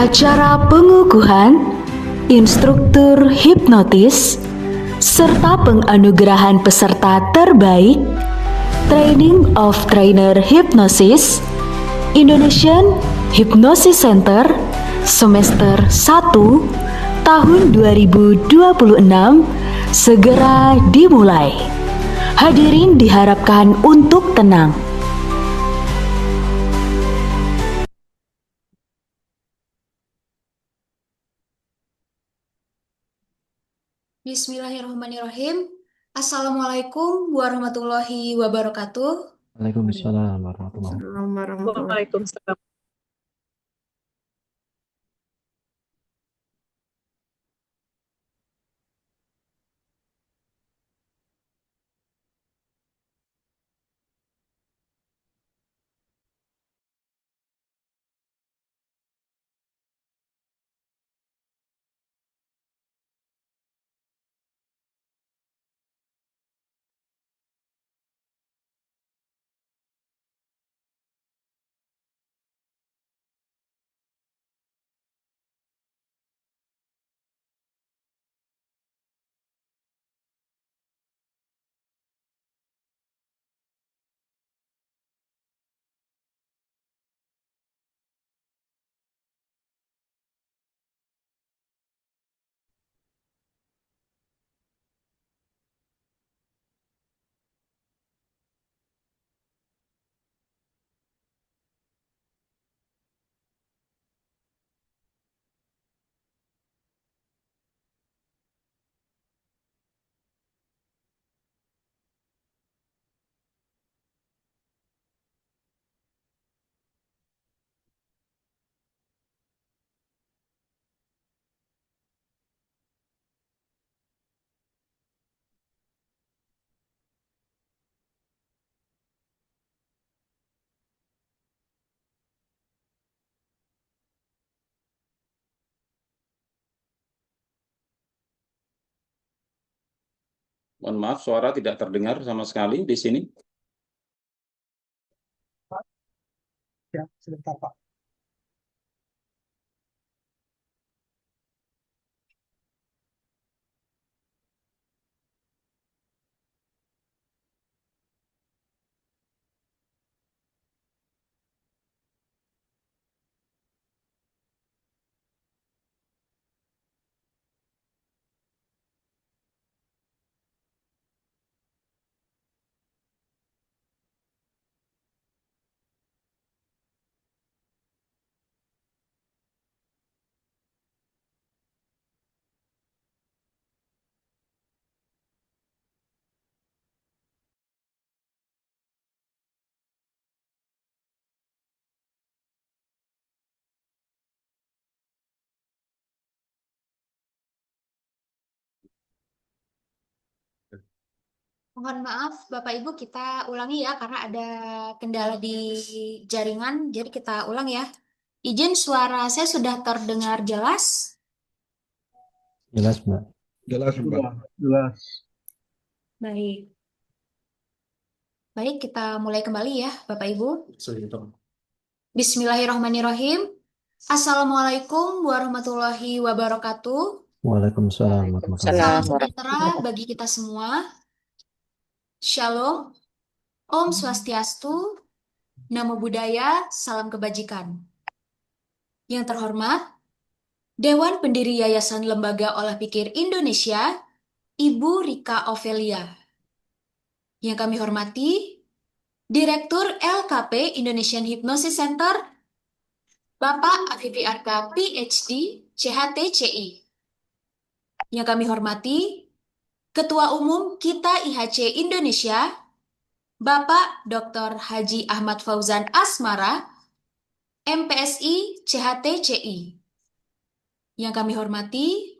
acara pengukuhan, instruktur hipnotis, serta penganugerahan peserta terbaik, Training of Trainer Hypnosis, Indonesian Hypnosis Center, semester 1, tahun 2026, segera dimulai. Hadirin diharapkan untuk tenang. Bismillahirrahmanirrahim. Assalamualaikum warahmatullahi wabarakatuh. Waalaikumsalam warahmatullahi wabarakatuh. Assalamualaikum warahmatullahi Waalaikumsalam. Mohon maaf, suara tidak terdengar sama sekali di sini. Ya, sebentar Pak. Mohon maaf Bapak Ibu, kita ulangi ya karena ada kendala di jaringan. Jadi kita ulang ya. Izin, suara saya sudah terdengar jelas? Jelas, Mbak. Jelas, Mbak. Jelas. Baik. Baik, kita mulai kembali ya Bapak Ibu. Bismillahirrahmanirrahim. Assalamualaikum warahmatullahi wabarakatuh. Waalaikumsalam warahmatullahi Salam wabarakatuh. sejahtera bagi kita semua. Shalom, Om Swastiastu, Namo Buddhaya, Salam Kebajikan. Yang terhormat, Dewan Pendiri Yayasan Lembaga Olah Pikir Indonesia, Ibu Rika Ofelia. Yang kami hormati, Direktur LKP Indonesian Hypnosis Center, Bapak Afifi Arka PhD, CHTCI. Yang kami hormati, Ketua Umum Kita IHC Indonesia, Bapak Dr. Haji Ahmad Fauzan Asmara, MPSI CHTCI. Yang kami hormati,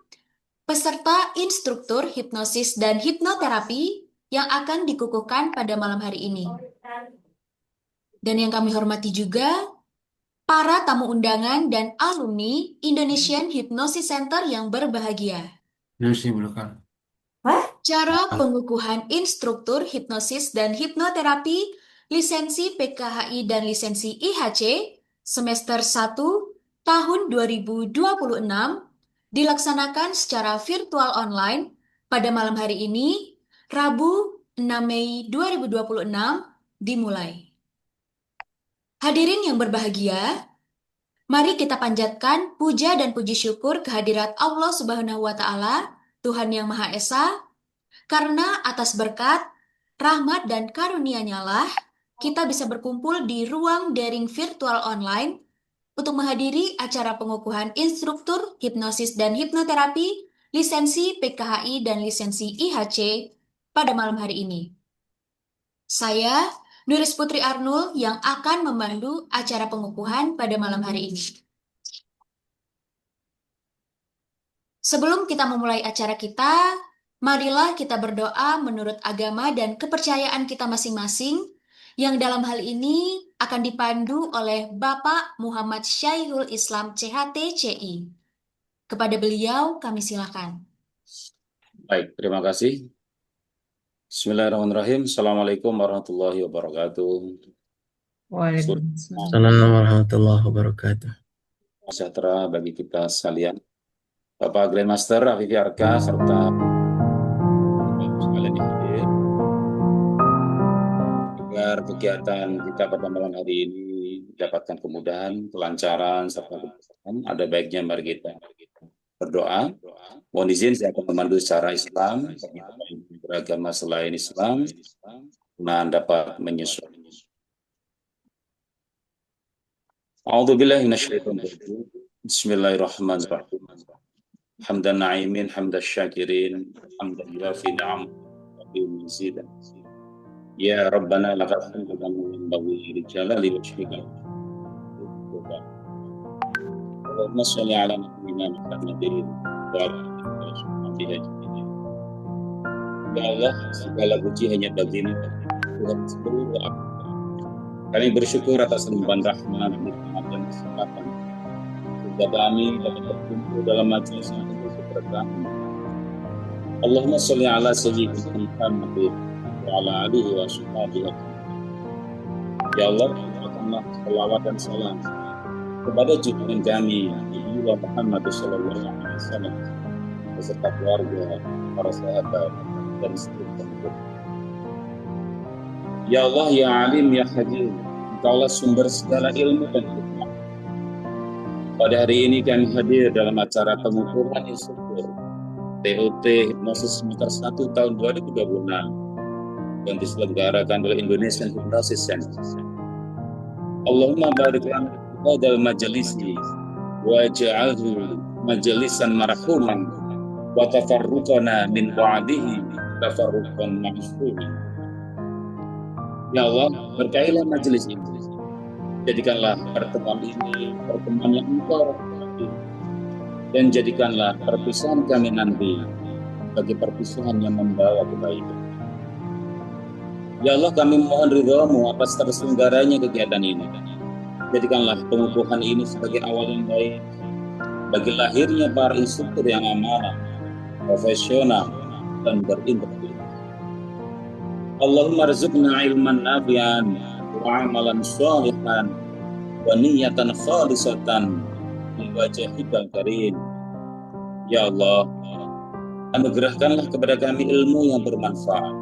peserta instruktur hipnosis dan hipnoterapi yang akan dikukuhkan pada malam hari ini. Dan yang kami hormati juga, para tamu undangan dan alumni Indonesian Hypnosis Center yang berbahagia. Cara pengukuhan instruktur hipnosis dan hipnoterapi, lisensi PKHI dan lisensi IHC, semester 1, tahun 2026 dilaksanakan secara virtual online pada malam hari ini, Rabu 6 Mei 2026 dimulai. Hadirin yang berbahagia, mari kita panjatkan puja dan puji syukur kehadirat Allah Subhanahu wa Ta'ala, Tuhan yang Maha Esa, karena atas berkat, rahmat, dan karunia-Nya lah kita bisa berkumpul di ruang daring virtual online untuk menghadiri acara pengukuhan instruktur hipnosis dan hipnoterapi, lisensi PKHI dan lisensi IHC pada malam hari ini. Saya, Nuris Putri Arnul, yang akan memandu acara pengukuhan pada malam hari ini. Sebelum kita memulai acara kita, marilah kita berdoa menurut agama dan kepercayaan kita masing-masing, yang dalam hal ini akan dipandu oleh Bapak Muhammad Syaihul Islam CHT CI. Kepada beliau kami silakan. Baik, terima kasih. Bismillahirrahmanirrahim. Assalamualaikum warahmatullahi wabarakatuh. Waalaikumsalam. Assalamualaikum warahmatullahi wabarakatuh. Sejahtera bagi kita sekalian. Bapak Grandmaster Afifi Arka serta sekalian yang hadir. Agar kegiatan kita pada malam hari ini mendapatkan kemudahan, kelancaran, serta keberkahan, ada baiknya mari kita berdoa. Mohon izin saya akan memandu secara Islam, beragama selain Islam, dan dapat menyesuaikan. A'udzubillahi minasyaitonir rajim. Bismillahirrahmanirrahim. Hamdan na'imin, hamdan syakirin, hamdan yuafi ni'am, wa mazidan. Ya Rabbana lakal hamdu kama yanbaghi li jalali wajhika. Allahumma shalli ala nabiyyina Muhammadin wa ala alihi wa sahbihi. Ya Allah, segala puji hanya bagimu, Tuhan seluruh alam. Kami bersyukur atas limpahan rahmat, nikmat dan kesempatan sehingga kami dapat berkumpul dalam majelis yang penuh keberkahan. Allahumma shalli ala sayyidina Muhammadin wa ala alihi wa sahbihi. Ya Allah, berikanlah selawat dan salam kepada junjungan kami Nabi Muhammad sallallahu alaihi wasallam beserta keluarga, para sahabat dan seluruh pengikut. Ya Allah, ya Alim, ya Hakim, Engkaulah sumber segala ilmu dan hikmah. Pada hari ini kami hadir dalam acara pengukuhan instruktur TOT Hipnosis Semester 1 tahun 2026 yang diselenggarakan oleh Indonesian Hypnosis Center. Allahumma barik lana dalam majalisi wa ja'alhu majalisan marhuman wa tafarruqana min ba'dihi tafarruqan ma'suman. Ya Allah, berkailah majelis ini. Jadikanlah pertemuan ini pertemuan yang Engkau rahmati, dan jadikanlah perpisahan kami nanti bagi perpisahan yang membawa kebaikan. Ya Allah, kami mohon ridha-Mu atas terselenggaranya kegiatan ini. Jadikanlah pengukuhan ini sebagai awal yang baik bagi lahirnya para instruktur yang amanah, profesional, dan berintegritas. Allahumma rzuqna ilman nafi'an wa amalan sholihan wa niyatan khalisatan li wajhikal karim. Ya Allah, anugerahkanlah kepada kami ilmu yang bermanfaat,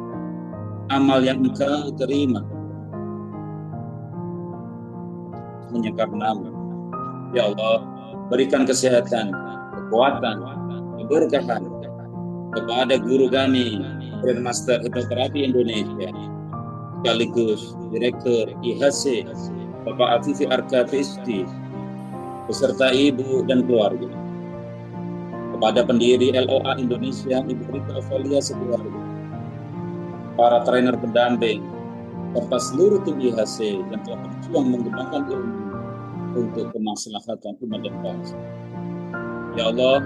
amal yang Engkau terima hanya karena-Mu. Ya Allah, berikan kesehatan, kekuatan, keberkahan kepada guru kami, Grandmaster Hipnoterapi Indonesia, sekaligus Direktur IHC, Bapak Afifi Arka PhD, beserta ibu dan keluarga. Kepada pendiri LOA Indonesia, Ibu Rita Ovalia sekeluarga, para trainer pendamping, serta seluruh tim IHC yang telah berjuang mengembangkan ilmu untuk kemaslahatan umat dan bangsa. Ya Allah,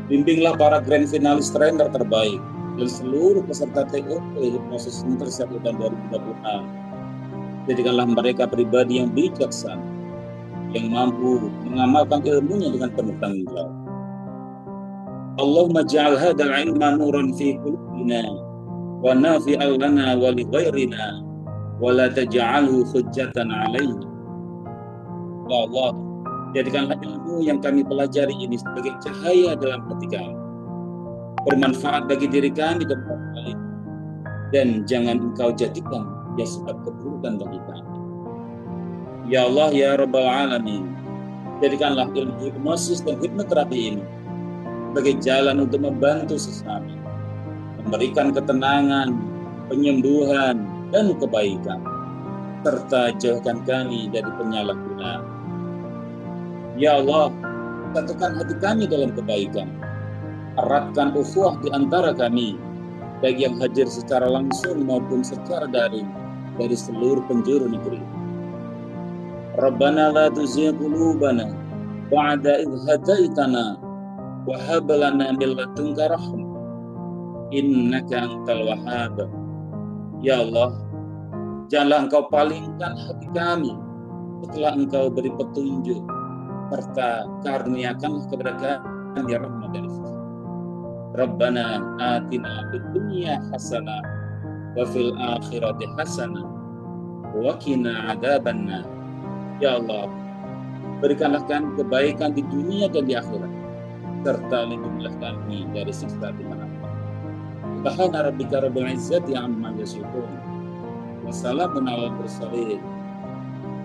bimbinglah para grand finalis trainer terbaik dan seluruh peserta TOT Hipnosis Semester 1 tahun 2026. Jadikanlah mereka pribadi yang bijaksana, yang mampu mengamalkan ilmunya dengan penuh tanggung jawab. Allahumma ja'al hadzal ilma nuran fi qulubina wa nafi'an lana wa li ghairina wa la taj'alhu hujjatan 'alaina. Ya Allah, Jadikanlah ilmu yang kami pelajari ini sebagai cahaya dalam hati kami, bermanfaat bagi diri kami dan orang lain, dan jangan Engkau jadikan dia sebab keburukan bagi kami. Ya Allah, ya Rabbal Alamin, jadikanlah ilmu hipnosis dan hipnoterapi ini sebagai jalan untuk membantu sesama, memberikan ketenangan, penyembuhan, dan kebaikan, serta jauhkan kami dari penyalahgunaan. Ya Allah, satukan hati kami dalam kebaikan, eratkan ukhuwah di antara kami, baik yang hadir secara langsung maupun secara daring dari seluruh penjuru negeri. Rabbana la tuzigh qulubana ba'da idh hadaitana wa hab lana min ladunka rahmah innaka antal wahhab. Ya Allah, janganlah Engkau palingkan hati kami setelah Engkau beri petunjuk, serta karuniakanlah kepada kami rahmat dari sisi. Rabbana atina fid dunya hasanah wa fil akhirati hasanah wa qina adzabannar. Ya Allah, berikanlah kami kebaikan di dunia dan di akhirat, serta lindungilah kami dari siksa di neraka. Subhana rabbika rabbil izzati amma yasifun wa salamun alal mursalin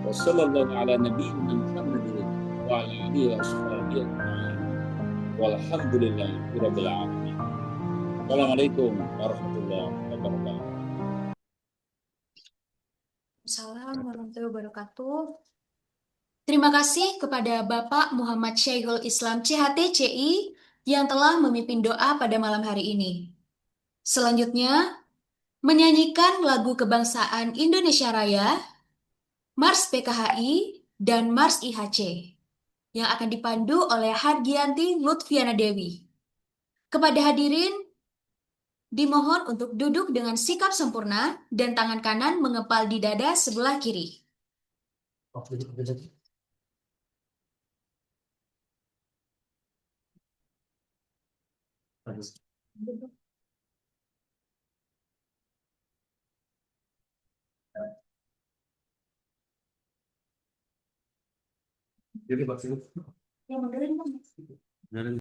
wa sallallahu ala nabiyyina Muhammadin wa ala alihi wa sahbihi ajma'in walhamdulillahi rabbil alamin. Assalamualaikum warahmatullahi wabarakatuh. Assalamualaikum warahmatullahi wabarakatuh. Terima kasih kepada Bapak Muhammad Syekhul Islam CHT-CI yang telah memimpin doa pada malam hari ini. Selanjutnya, menyanyikan lagu kebangsaan Indonesia Raya, Mars PKHI, dan Mars IHC yang akan dipandu oleh Hargianti Lutfiana Dewi. Kepada hadirin, dimohon untuk duduk dengan sikap sempurna dan tangan kanan mengepal di dada sebelah kiri. Yang mundurin dong.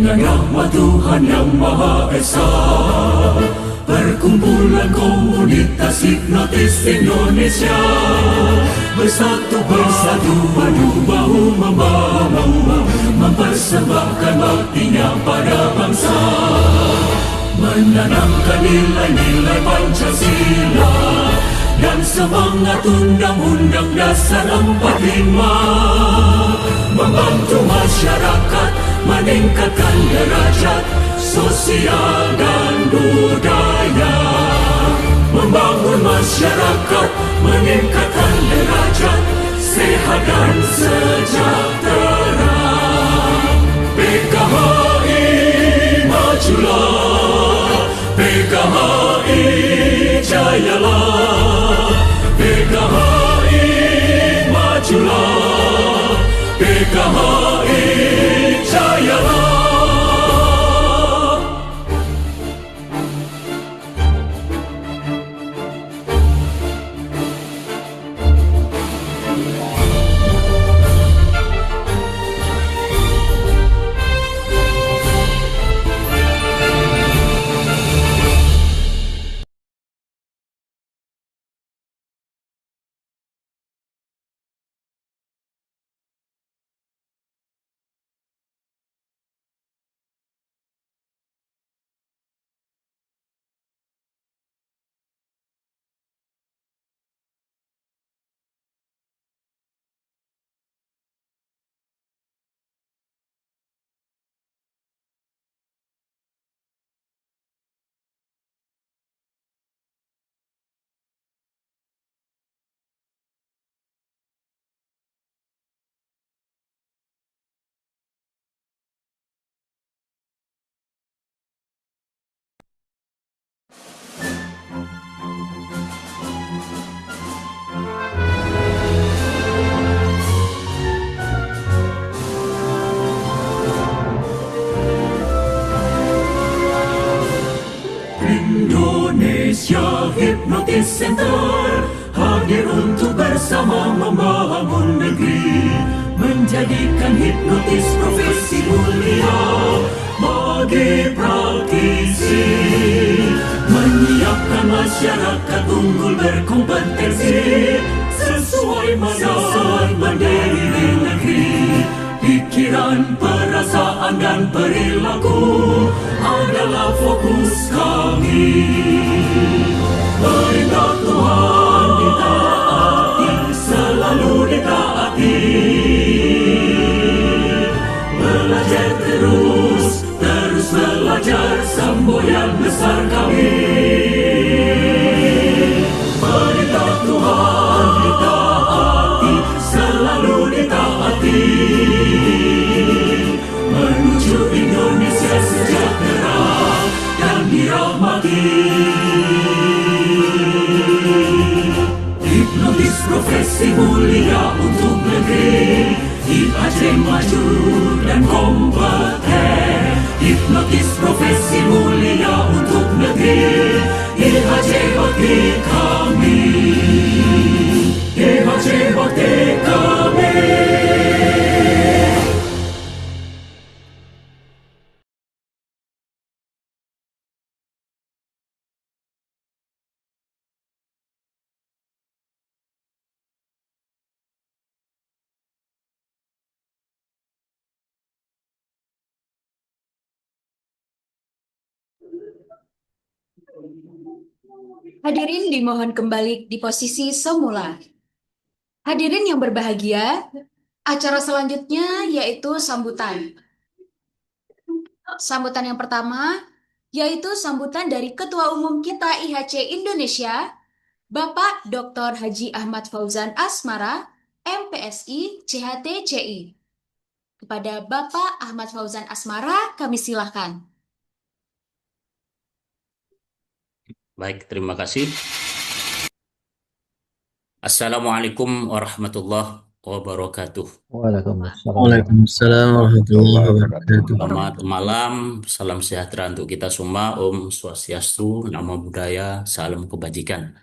dengan rahmat Tuhan yang Maha Esa. Perkumpulan komunitas hipnotis Indonesia bersatu bahu membahu mempersembahkan baktinya pada bangsa, menanamkan nilai-nilai Pancasila dan semangat Undang-Undang Dasar 45, membantu masyarakat meningkatkan derajat sosial dan budaya, membangun masyarakat meningkatkan derajat sehat dan sejahtera. PKHI majulah, PKHI jayalah, PKHI majulah, PKHI jayalah. Indonesia Hypnotis Center hadir untuk bersama membangun negeri, menjadikan hipnotis profesi mulia bagi praktisi, menyiapkan masyarakat unggul berkompetensi sesuai mandat mandiri negeri. Pikiran, perasaan dan perilaku adalah fokus kami. Perintah Tuhan ditaati, selalu ditaati. Belajar terus belajar semboyan besar kami. Perintah Tuhan ditaati, selalu ditaati. Menuju Indonesia sejahtera dan dirahmati. Hipnotis profesi mulia untuk negeri, IHC maju dan kompeten. Hipnotis profesi mulia untuk negeri, IHC bakti kami. IHC bakti kami. Hadirin dimohon kembali di posisi semula. Hadirin yang berbahagia, acara selanjutnya yaitu sambutan. Sambutan yang pertama yaitu sambutan dari Ketua Umum kita IHC Indonesia, Bapak Dr. Haji Ahmad Fauzan Asmara, MPSI CHTCI. Kepada Bapak Ahmad Fauzan Asmara, kami silakan. Baik, terima kasih. Assalamualaikum warahmatullahi wabarakatuh. Waalaikumsalam. Waalaikumsalam warahmatullahi wabarakatuh. Selamat malam, salam sejahtera untuk kita semua. Om Swastiastu, Namo Buddhaya, salam kebajikan.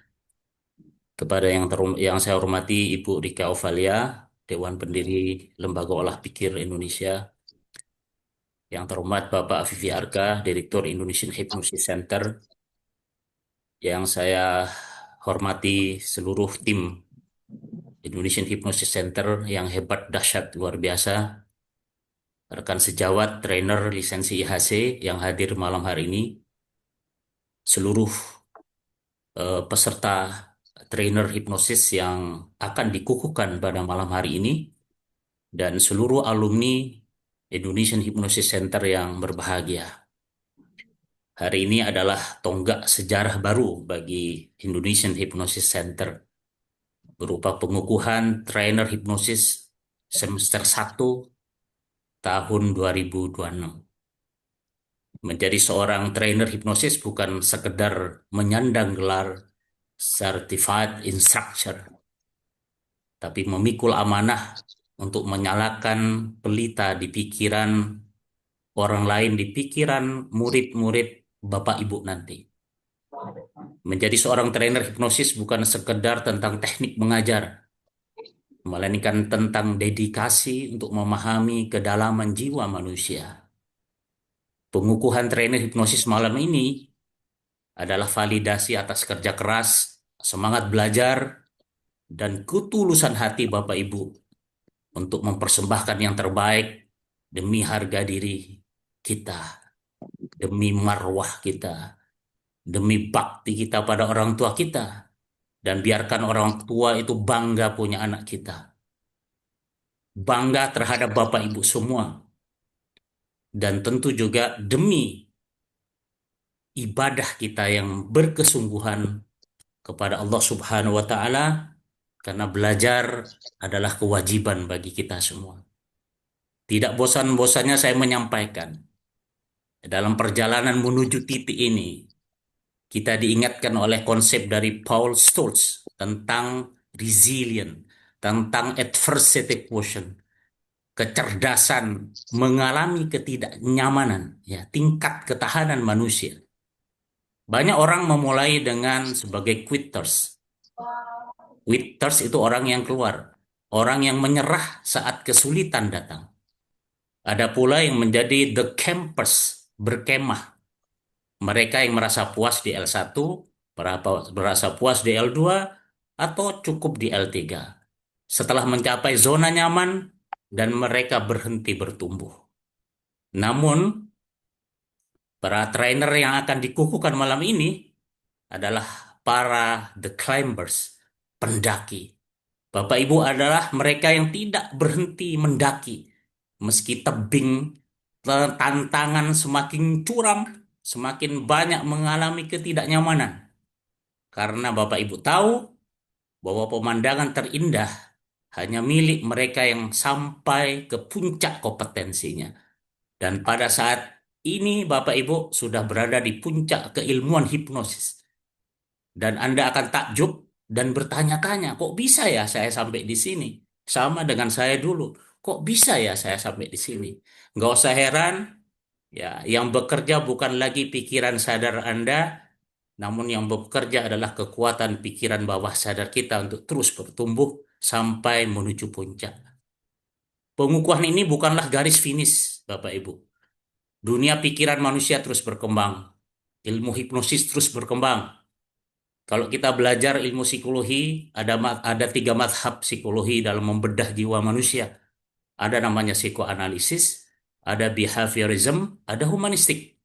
Kepada yang saya hormati Ibu Rika Ovalia, Dewan Pendiri Lembaga Olah Pikir Indonesia, yang terhormat Bapak Vivi Arka, Direktur Indonesian Hypnosis Center, yang saya hormati seluruh tim Indonesian Hypnosis Center yang hebat, dahsyat, luar biasa, rekan sejawat, trainer, lisensi IHC yang hadir malam hari ini, seluruh peserta trainer hipnosis yang akan dikukuhkan pada malam hari ini, dan seluruh alumni Indonesian Hypnosis Center yang berbahagia. Hari ini adalah tonggak sejarah baru bagi Indonesian Hypnosis Center, berupa pengukuhan trainer hipnosis semester 1 tahun 2026. Menjadi seorang trainer hipnosis bukan sekedar menyandang gelar Certified Instructor, tapi memikul amanah untuk menyalakan pelita di pikiran orang lain, di pikiran murid-murid Bapak Ibu nanti. Menjadi seorang trainer hipnosis bukan sekedar tentang teknik mengajar, melainkan tentang dedikasi untuk memahami kedalaman jiwa manusia. Pengukuhan trainer hipnosis malam ini adalah validasi atas kerja keras, semangat belajar, dan ketulusan hati Bapak Ibu untuk mempersembahkan yang terbaik demi harga diri kita, demi marwah kita, demi bakti kita pada orang tua kita, dan biarkan orang tua itu bangga punya anak kita. Bangga terhadap Bapak Ibu semua. Dan tentu juga demi ibadah kita yang berkesungguhan kepada Allah Subhanahu wa Ta'ala, karena belajar adalah kewajiban bagi kita semua. Tidak bosan-bosannya saya menyampaikan, dalam perjalanan menuju titik ini, kita diingatkan oleh konsep dari Paul Stoltz tentang resilient, tentang adversity quotient, kecerdasan mengalami ketidaknyamanan, ya, tingkat ketahanan manusia. Banyak orang memulai dengan sebagai quitters. Quitters itu orang yang keluar, orang yang menyerah saat kesulitan datang. Ada pula yang menjadi the campers, berkemah. Mereka yang merasa puas di L1, merasa puas di L2, atau cukup di L3. Setelah mencapai zona nyaman, dan mereka berhenti bertumbuh. Namun, para trainer yang akan dikukuhkan malam ini adalah para the climbers, pendaki. Bapak Ibu adalah mereka yang tidak berhenti mendaki. Meski tebing, tantangan semakin curam, semakin banyak mengalami ketidaknyamanan. Karena Bapak Ibu tahu bahwa pemandangan terindah hanya milik mereka yang sampai ke puncak kompetensinya. Dan pada saat ini Bapak Ibu sudah berada di puncak keilmuan hipnosis. Dan Anda akan takjub dan bertanya-tanya, kok bisa ya saya sampai di sini? Sama dengan saya dulu, kok bisa ya saya sampai di sini? Nggak usah heran, ya, yang bekerja bukan lagi pikiran sadar Anda, namun yang bekerja adalah kekuatan pikiran bawah sadar kita untuk terus bertumbuh sampai menuju puncak. Pengukuhan ini bukanlah garis finish, Bapak Ibu. Dunia pikiran manusia terus berkembang. Ilmu hipnosis terus berkembang. Kalau kita belajar ilmu psikologi, ada 3 mazhab psikologi dalam membedah jiwa manusia. Ada namanya psikoanalisis, ada behaviorism, ada humanistik.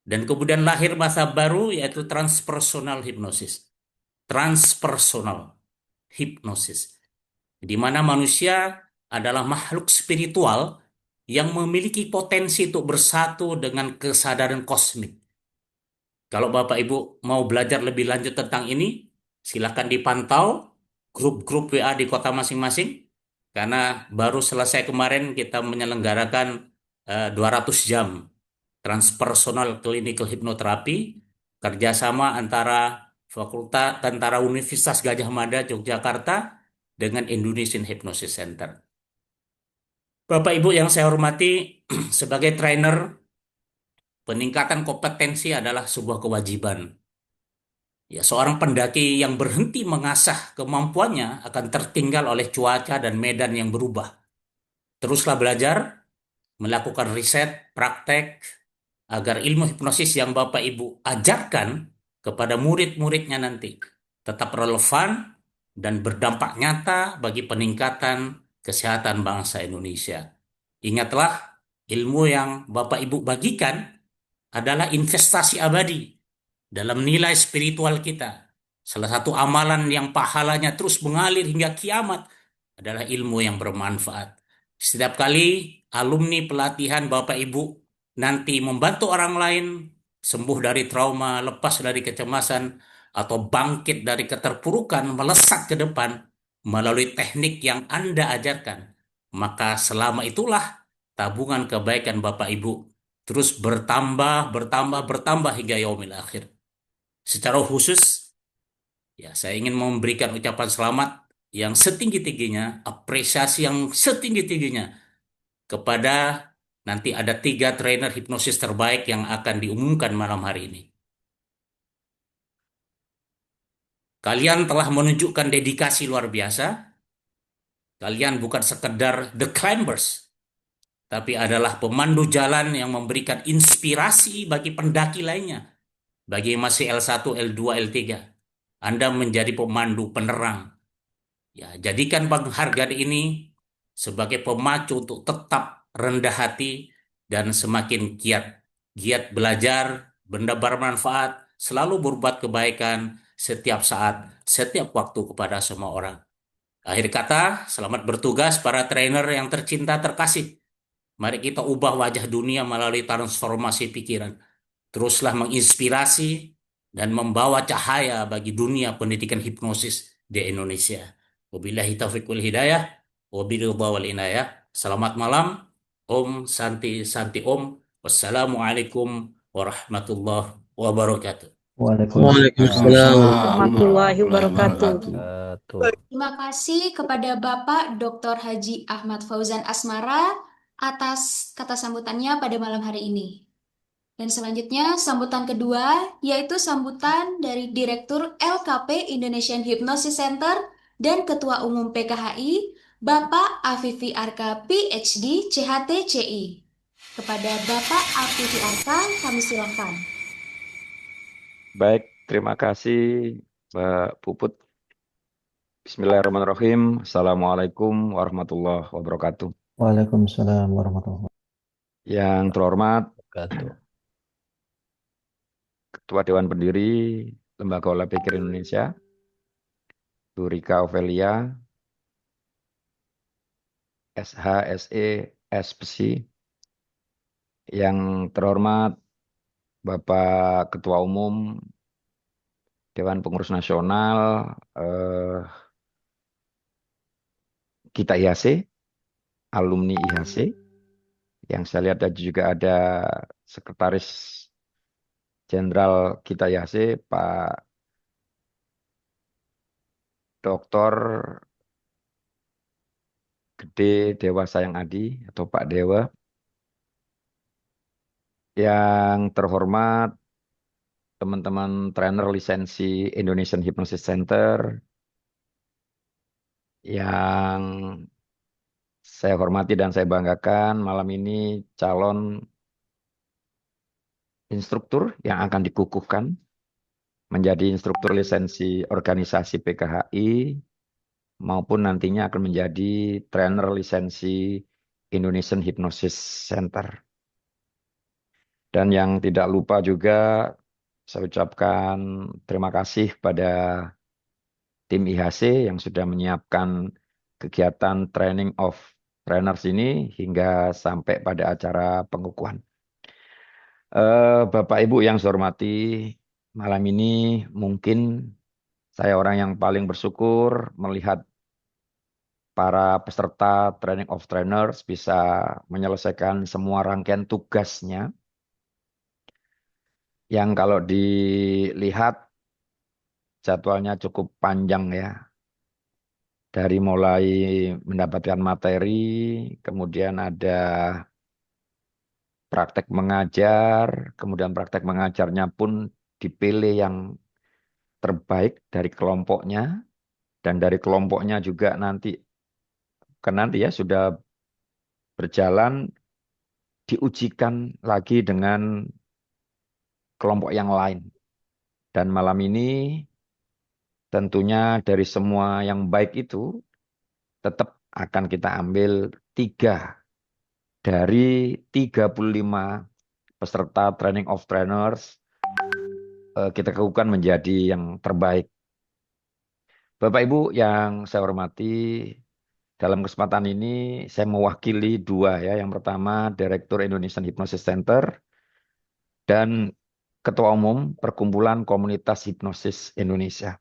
Dan kemudian lahir mazhab baru, yaitu transpersonal hipnosis. Transpersonal hipnosis, di mana manusia adalah makhluk spiritual yang memiliki potensi untuk bersatu dengan kesadaran kosmik. Kalau Bapak Ibu mau belajar lebih lanjut tentang ini, silakan dipantau grup-grup WA di kota masing-masing, karena baru selesai kemarin kita menyelenggarakan 200 jam transpersonal clinical hypnotherapy, kerjasama antara Fakultas Tentara Universitas Gadjah Mada Yogyakarta dengan Indonesian Hypnosis Center. Bapak Ibu yang saya hormati, sebagai trainer, peningkatan kompetensi adalah sebuah kewajiban. Ya, seorang pendaki yang berhenti mengasah kemampuannya akan tertinggal oleh cuaca dan medan yang berubah. Teruslah belajar, melakukan riset, praktek, agar ilmu hipnosis yang Bapak Ibu ajarkan kepada murid-muridnya nanti tetap relevan dan berdampak nyata bagi peningkatan kesehatan bangsa Indonesia. Ingatlah, ilmu yang Bapak Ibu bagikan adalah investasi abadi dalam nilai spiritual kita. Salah satu amalan yang pahalanya terus mengalir hingga kiamat adalah ilmu yang bermanfaat. Setiap kali alumni pelatihan Bapak Ibu nanti membantu orang lain sembuh dari trauma, lepas dari kecemasan, atau bangkit dari keterpurukan, melesat ke depan melalui teknik yang Anda ajarkan, maka selama itulah tabungan kebaikan Bapak Ibu terus bertambah, bertambah, bertambah hingga yaumil akhir. Secara khusus, ya saya ingin memberikan ucapan selamat yang setinggi-tingginya, apresiasi yang setinggi-tingginya kepada nanti ada 3 trainer hipnosis terbaik yang akan diumumkan malam hari ini. Kalian telah menunjukkan dedikasi luar biasa. Kalian bukan sekedar the climbers, tapi adalah pemandu jalan yang memberikan inspirasi bagi pendaki lainnya. Bagi yang masih L1, L2, L3, Anda menjadi pemandu penerang. Ya, jadikan penghargaan ini sebagai pemacu untuk tetap rendah hati dan semakin giat belajar, benda bermanfaat, selalu berbuat kebaikan setiap saat, setiap waktu kepada semua orang. Akhir kata, selamat bertugas para trainer yang tercinta terkasih. Mari kita ubah wajah dunia melalui transformasi pikiran. Teruslah menginspirasi dan membawa cahaya bagi dunia pendidikan hipnosis di Indonesia. Wabillahi taufiq wal hidayah, wabiridha wal inayah. Selamat malam. Om Santi Santi Om. Wassalamualaikum warahmatullahi wabarakatuh. Waalaikumsalam. Warahmatullahi wabarakatuh. Terima kasih kepada Bapak Dr. Haji Ahmad Fauzan Asmara atas kata sambutannya pada malam hari ini. Dan selanjutnya sambutan kedua yaitu sambutan dari Direktur LKP Indonesian Hypnosis Center dan Ketua Umum PKHI, Bapak Afifi Arka PhD CHT CI. Kepada Bapak Afifi Arka kami silakan. Baik, terima kasih Mbak Puput. Bismillahirrahmanirrahim. Assalamualaikum warahmatullahi wabarakatuh. Waalaikumsalam warahmatullahi Yang terhormat wabarakatuh. Ketua Dewan Pendiri Lembaga Olah Pikir Indonesia, Bu Rika Ovelia, SHSE SPSI. Yang terhormat Bapak Ketua Umum Dewan Pengurus Nasional kita IHC, alumni IHC, yang saya lihat juga ada Sekretaris Jenderal kita IHC, Pak Dr. Gede Dewa Sayang Adi atau Pak Dewa. Yang terhormat teman-teman trainer lisensi Indonesian Hypnosis Center, yang saya hormati dan saya banggakan, malam ini calon instruktur yang akan dikukuhkan menjadi instruktur lisensi organisasi PKHI maupun nantinya akan menjadi trainer lisensi Indonesian Hypnosis Center. Dan yang tidak lupa juga saya ucapkan terima kasih pada tim IHC yang sudah menyiapkan kegiatan training of trainers ini hingga sampai pada acara pengukuhan. Bapak Ibu yang saya hormati, malam ini mungkin saya orang yang paling bersyukur melihat para peserta training of trainers bisa menyelesaikan semua rangkaian tugasnya yang kalau dilihat jadwalnya cukup panjang ya. Dari mulai mendapatkan materi, kemudian ada praktek mengajar, kemudian praktek mengajarnya pun dipilih yang terbaik dari kelompoknya, dan dari kelompoknya juga nanti ya sudah berjalan diujikan lagi dengan kelompok yang lain. Dan malam ini tentunya dari semua yang baik itu tetap akan kita ambil 3 dari 35 peserta training of trainers, kita lakukan menjadi yang terbaik. Bapak Ibu yang saya hormati, dalam kesempatan ini saya mewakili 2 ya. Yang pertama Direktur Indonesian Hypnosis Center dan Ketua Umum Perkumpulan Komunitas Hipnosis Indonesia.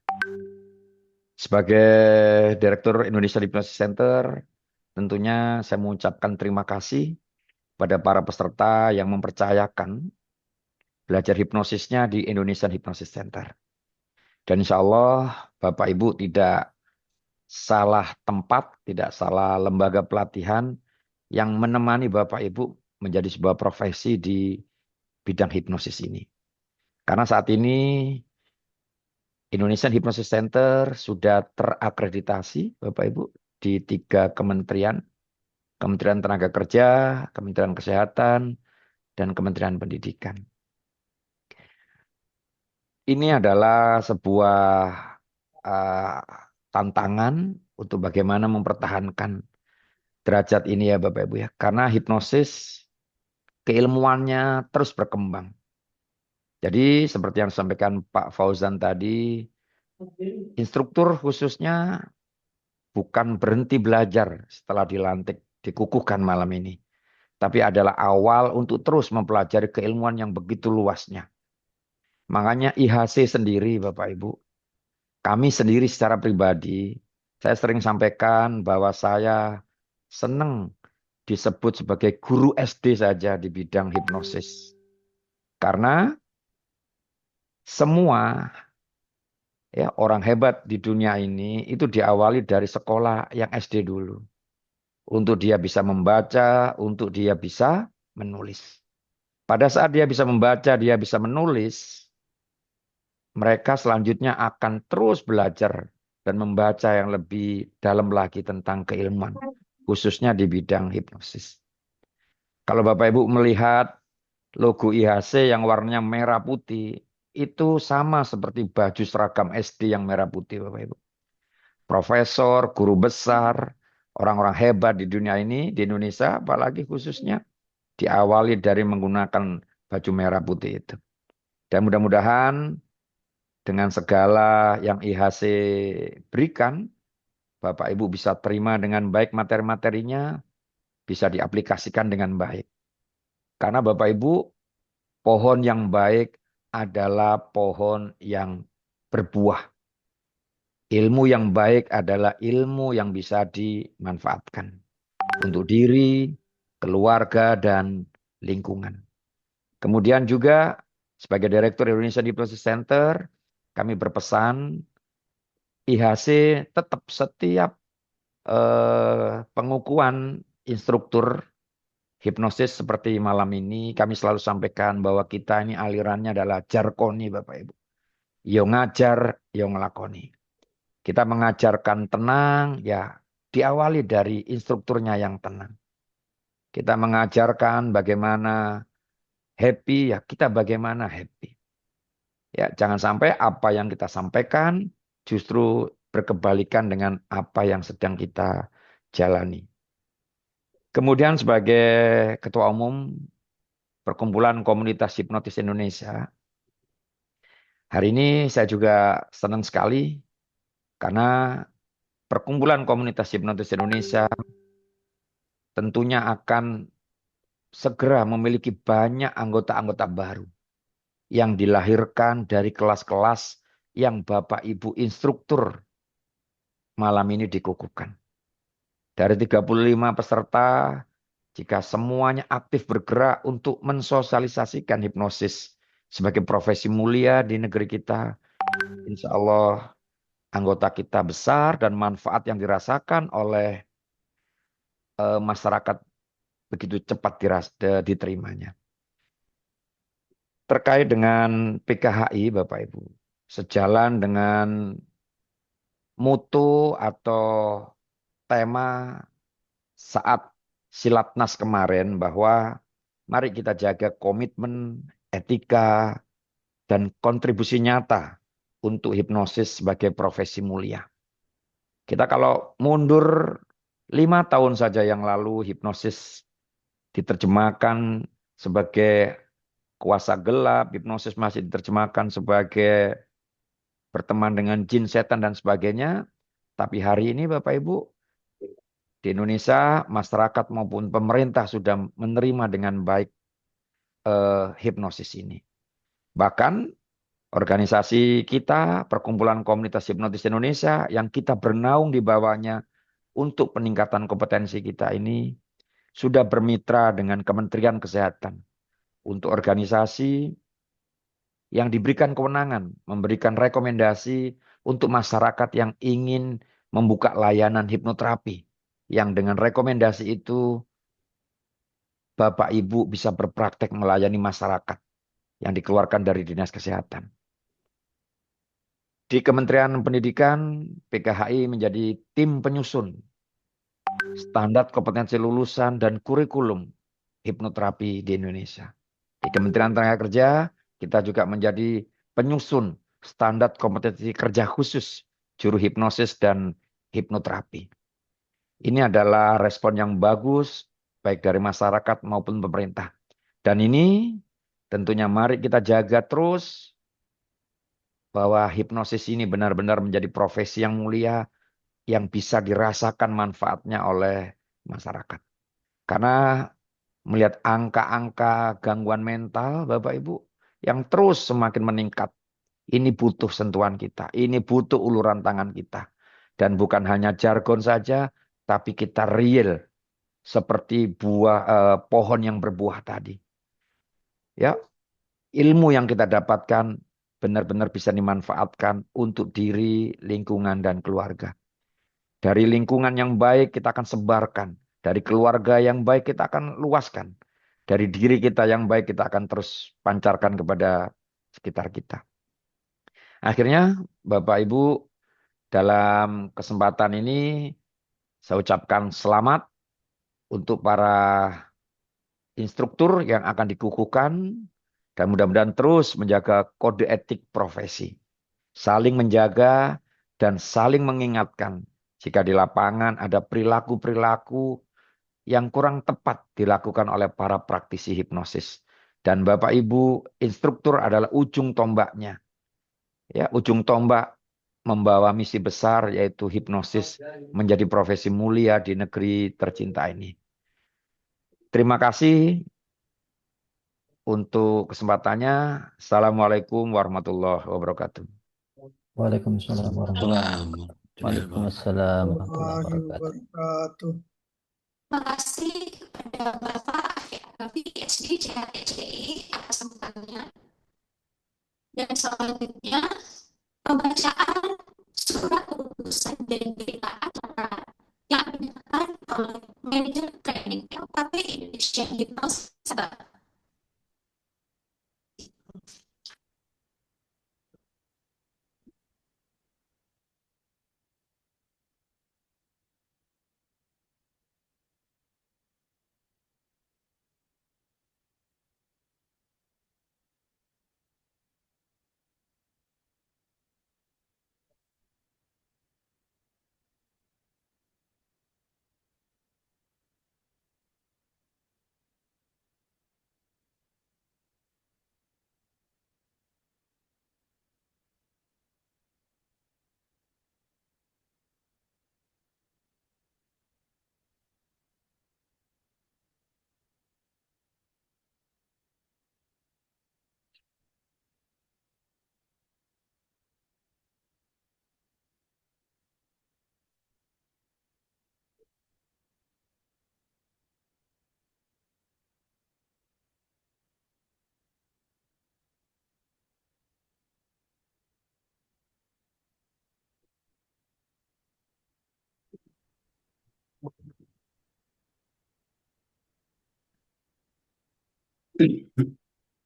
Sebagai Direktur Indonesian Hypnosis Center, tentunya saya mengucapkan terima kasih pada para peserta yang mempercayakan belajar hipnosisnya di Indonesian Hypnosis Center. Dan insya Allah Bapak Ibu tidak salah tempat, tidak salah lembaga pelatihan yang menemani Bapak Ibu menjadi sebuah profesi di bidang hipnosis ini. Karena saat ini Indonesian Hypnosis Center sudah terakreditasi Bapak Ibu di 3 kementerian. Kementerian Tenaga Kerja, Kementerian Kesehatan, dan Kementerian Pendidikan. Ini adalah sebuah tantangan untuk bagaimana mempertahankan derajat ini ya Bapak Ibu ya. Karena hipnosis keilmuannya terus berkembang. Jadi seperti yang disampaikan Pak Fauzan tadi, instruktur khususnya bukan berhenti belajar setelah dilantik, dikukuhkan malam ini. Tapi adalah awal untuk terus mempelajari keilmuan yang begitu luasnya. Makanya IHC sendiri Bapak Ibu, kami sendiri secara pribadi, saya sering sampaikan bahwa saya senang disebut sebagai guru SD saja di bidang hipnosis. Karena semua ya orang hebat di dunia ini itu diawali dari sekolah yang SD dulu. Untuk dia bisa membaca, untuk dia bisa menulis. Pada saat dia bisa membaca, dia bisa menulis, mereka selanjutnya akan terus belajar dan membaca yang lebih dalam lagi tentang keilmuan, khususnya di bidang hipnosis. Kalau Bapak Ibu melihat logo IHC yang warnanya merah putih, itu sama seperti baju seragam SD yang merah putih Bapak Ibu. Profesor, guru besar, orang-orang hebat di dunia ini, di Indonesia apalagi khususnya, diawali dari menggunakan baju merah putih itu. Dan mudah-mudahan dengan segala yang IHC berikan, Bapak Ibu bisa terima dengan baik materi-materinya, bisa diaplikasikan dengan baik. Karena Bapak Ibu, pohon yang baik adalah pohon yang berbuah. Ilmu yang baik adalah ilmu yang bisa dimanfaatkan untuk diri, keluarga, dan lingkungan. Kemudian juga sebagai Direktur Indonesia Hypnosis Center, kami berpesan IHC tetap setiap pengukuhan instruktur hipnosis seperti malam ini, kami selalu sampaikan bahwa kita ini alirannya adalah jarkoni Bapak Ibu. Yo ngajar, yo ngelakoni. Kita mengajarkan tenang, ya diawali dari instrukturnya yang tenang. Kita mengajarkan bagaimana happy, ya kita bagaimana happy. Ya, jangan sampai apa yang kita sampaikan justru berkebalikan dengan apa yang sedang kita jalani. Kemudian sebagai Ketua Umum Perkumpulan Komunitas Hipnotis Indonesia, hari ini saya juga senang sekali karena Perkumpulan Komunitas Hipnotis Indonesia tentunya akan segera memiliki banyak anggota-anggota baru yang dilahirkan dari kelas-kelas yang Bapak Ibu instruktur malam ini dikukuhkan. Dari 35 peserta, jika semuanya aktif bergerak untuk mensosialisasikan hipnosis sebagai profesi mulia di negeri kita, insya Allah anggota kita besar dan manfaat yang dirasakan oleh masyarakat begitu cepat diterimanya. Terkait dengan PKHI Bapak Ibu, sejalan dengan mutu atau tema saat Silatnas kemarin bahwa Mari kita jaga komitmen, etika, dan kontribusi nyata untuk hipnosis sebagai profesi mulia. Kita kalau mundur 5 tahun saja yang lalu, hipnosis diterjemahkan sebagai kuasa gelap, hipnosis masih diterjemahkan sebagai berteman dengan jin, setan, dan sebagainya. Tapi hari ini Bapak Ibu, di Indonesia, masyarakat maupun pemerintah sudah menerima dengan baik hipnosis ini. Bahkan organisasi kita, Perkumpulan Komunitas Hipnotis Indonesia, yang kita bernaung di bawahnya untuk peningkatan kompetensi kita ini, sudah bermitra dengan Kementerian Kesehatan untuk organisasi yang diberikan kewenangan, memberikan rekomendasi untuk masyarakat yang ingin membuka layanan hipnoterapi. Yang dengan rekomendasi itu, Bapak Ibu bisa berpraktek melayani masyarakat yang dikeluarkan dari Dinas Kesehatan. Di Kementerian Pendidikan, PKHI menjadi tim penyusun standar kompetensi lulusan dan kurikulum hipnoterapi di Indonesia. Di Kementerian Tenaga Kerja, kita juga menjadi penyusun standar kompetensi kerja khusus juru hipnosis dan hipnoterapi. Ini adalah respon yang bagus, baik dari masyarakat maupun pemerintah. Dan ini tentunya mari kita jaga terus bahwa hipnosis ini benar-benar menjadi profesi yang mulia, yang bisa dirasakan manfaatnya oleh masyarakat. Karena melihat angka-angka gangguan mental, Bapak Ibu, yang terus semakin meningkat, ini butuh sentuhan kita, ini butuh uluran tangan kita. Dan bukan hanya jargon saja, tapi kita real, seperti pohon yang berbuah tadi. Ya, ilmu yang kita dapatkan benar-benar bisa dimanfaatkan untuk diri, lingkungan, dan keluarga. Dari lingkungan yang baik kita akan sebarkan. Dari keluarga yang baik kita akan luaskan. Dari diri kita yang baik kita akan terus pancarkan kepada sekitar kita. Akhirnya Bapak Ibu, dalam kesempatan ini saya ucapkan selamat untuk para instruktur yang akan dikukuhkan dan mudah-mudahan terus menjaga kode etik profesi. Saling menjaga dan saling mengingatkan jika di lapangan ada perilaku-perilaku yang kurang tepat dilakukan oleh para praktisi hipnosis. Dan Bapak Ibu, instruktur adalah ujung tombaknya. Ya, ujung tombak membawa misi besar yaitu hipnosis menjadi profesi mulia di negeri tercinta ini. Terima kasih untuk kesempatannya. Assalamualaikum warahmatullahi wabarakatuh. Waalaikumsalam warahmatullahi wabarakatuh. Waalaikumsalam warahmatullahi wabarakatuh. Terima kasih kepada Bapak Kami PhD CHTCI atas sambutannya. Dan selanjutnya pembacaan surat keputusan dan berita acara yang dinyatakan oleh manajer training LKP Indonesia Hypnosis Center.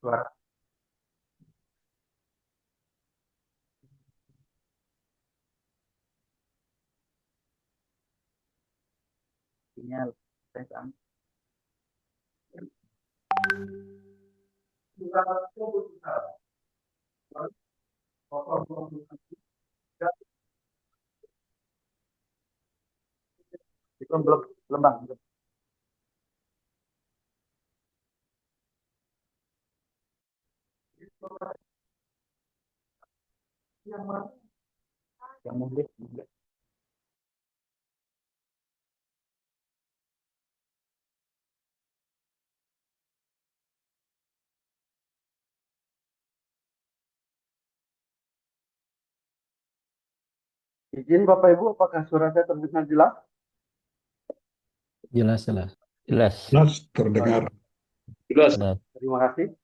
Suara. Sinyal. Lembang. Yang mungkin. Izin Bapak Ibu, apakah suara saya terdengar jelas? Jelas, jelas. Jelas. Jelas, terdengar. Jelas. Terima kasih.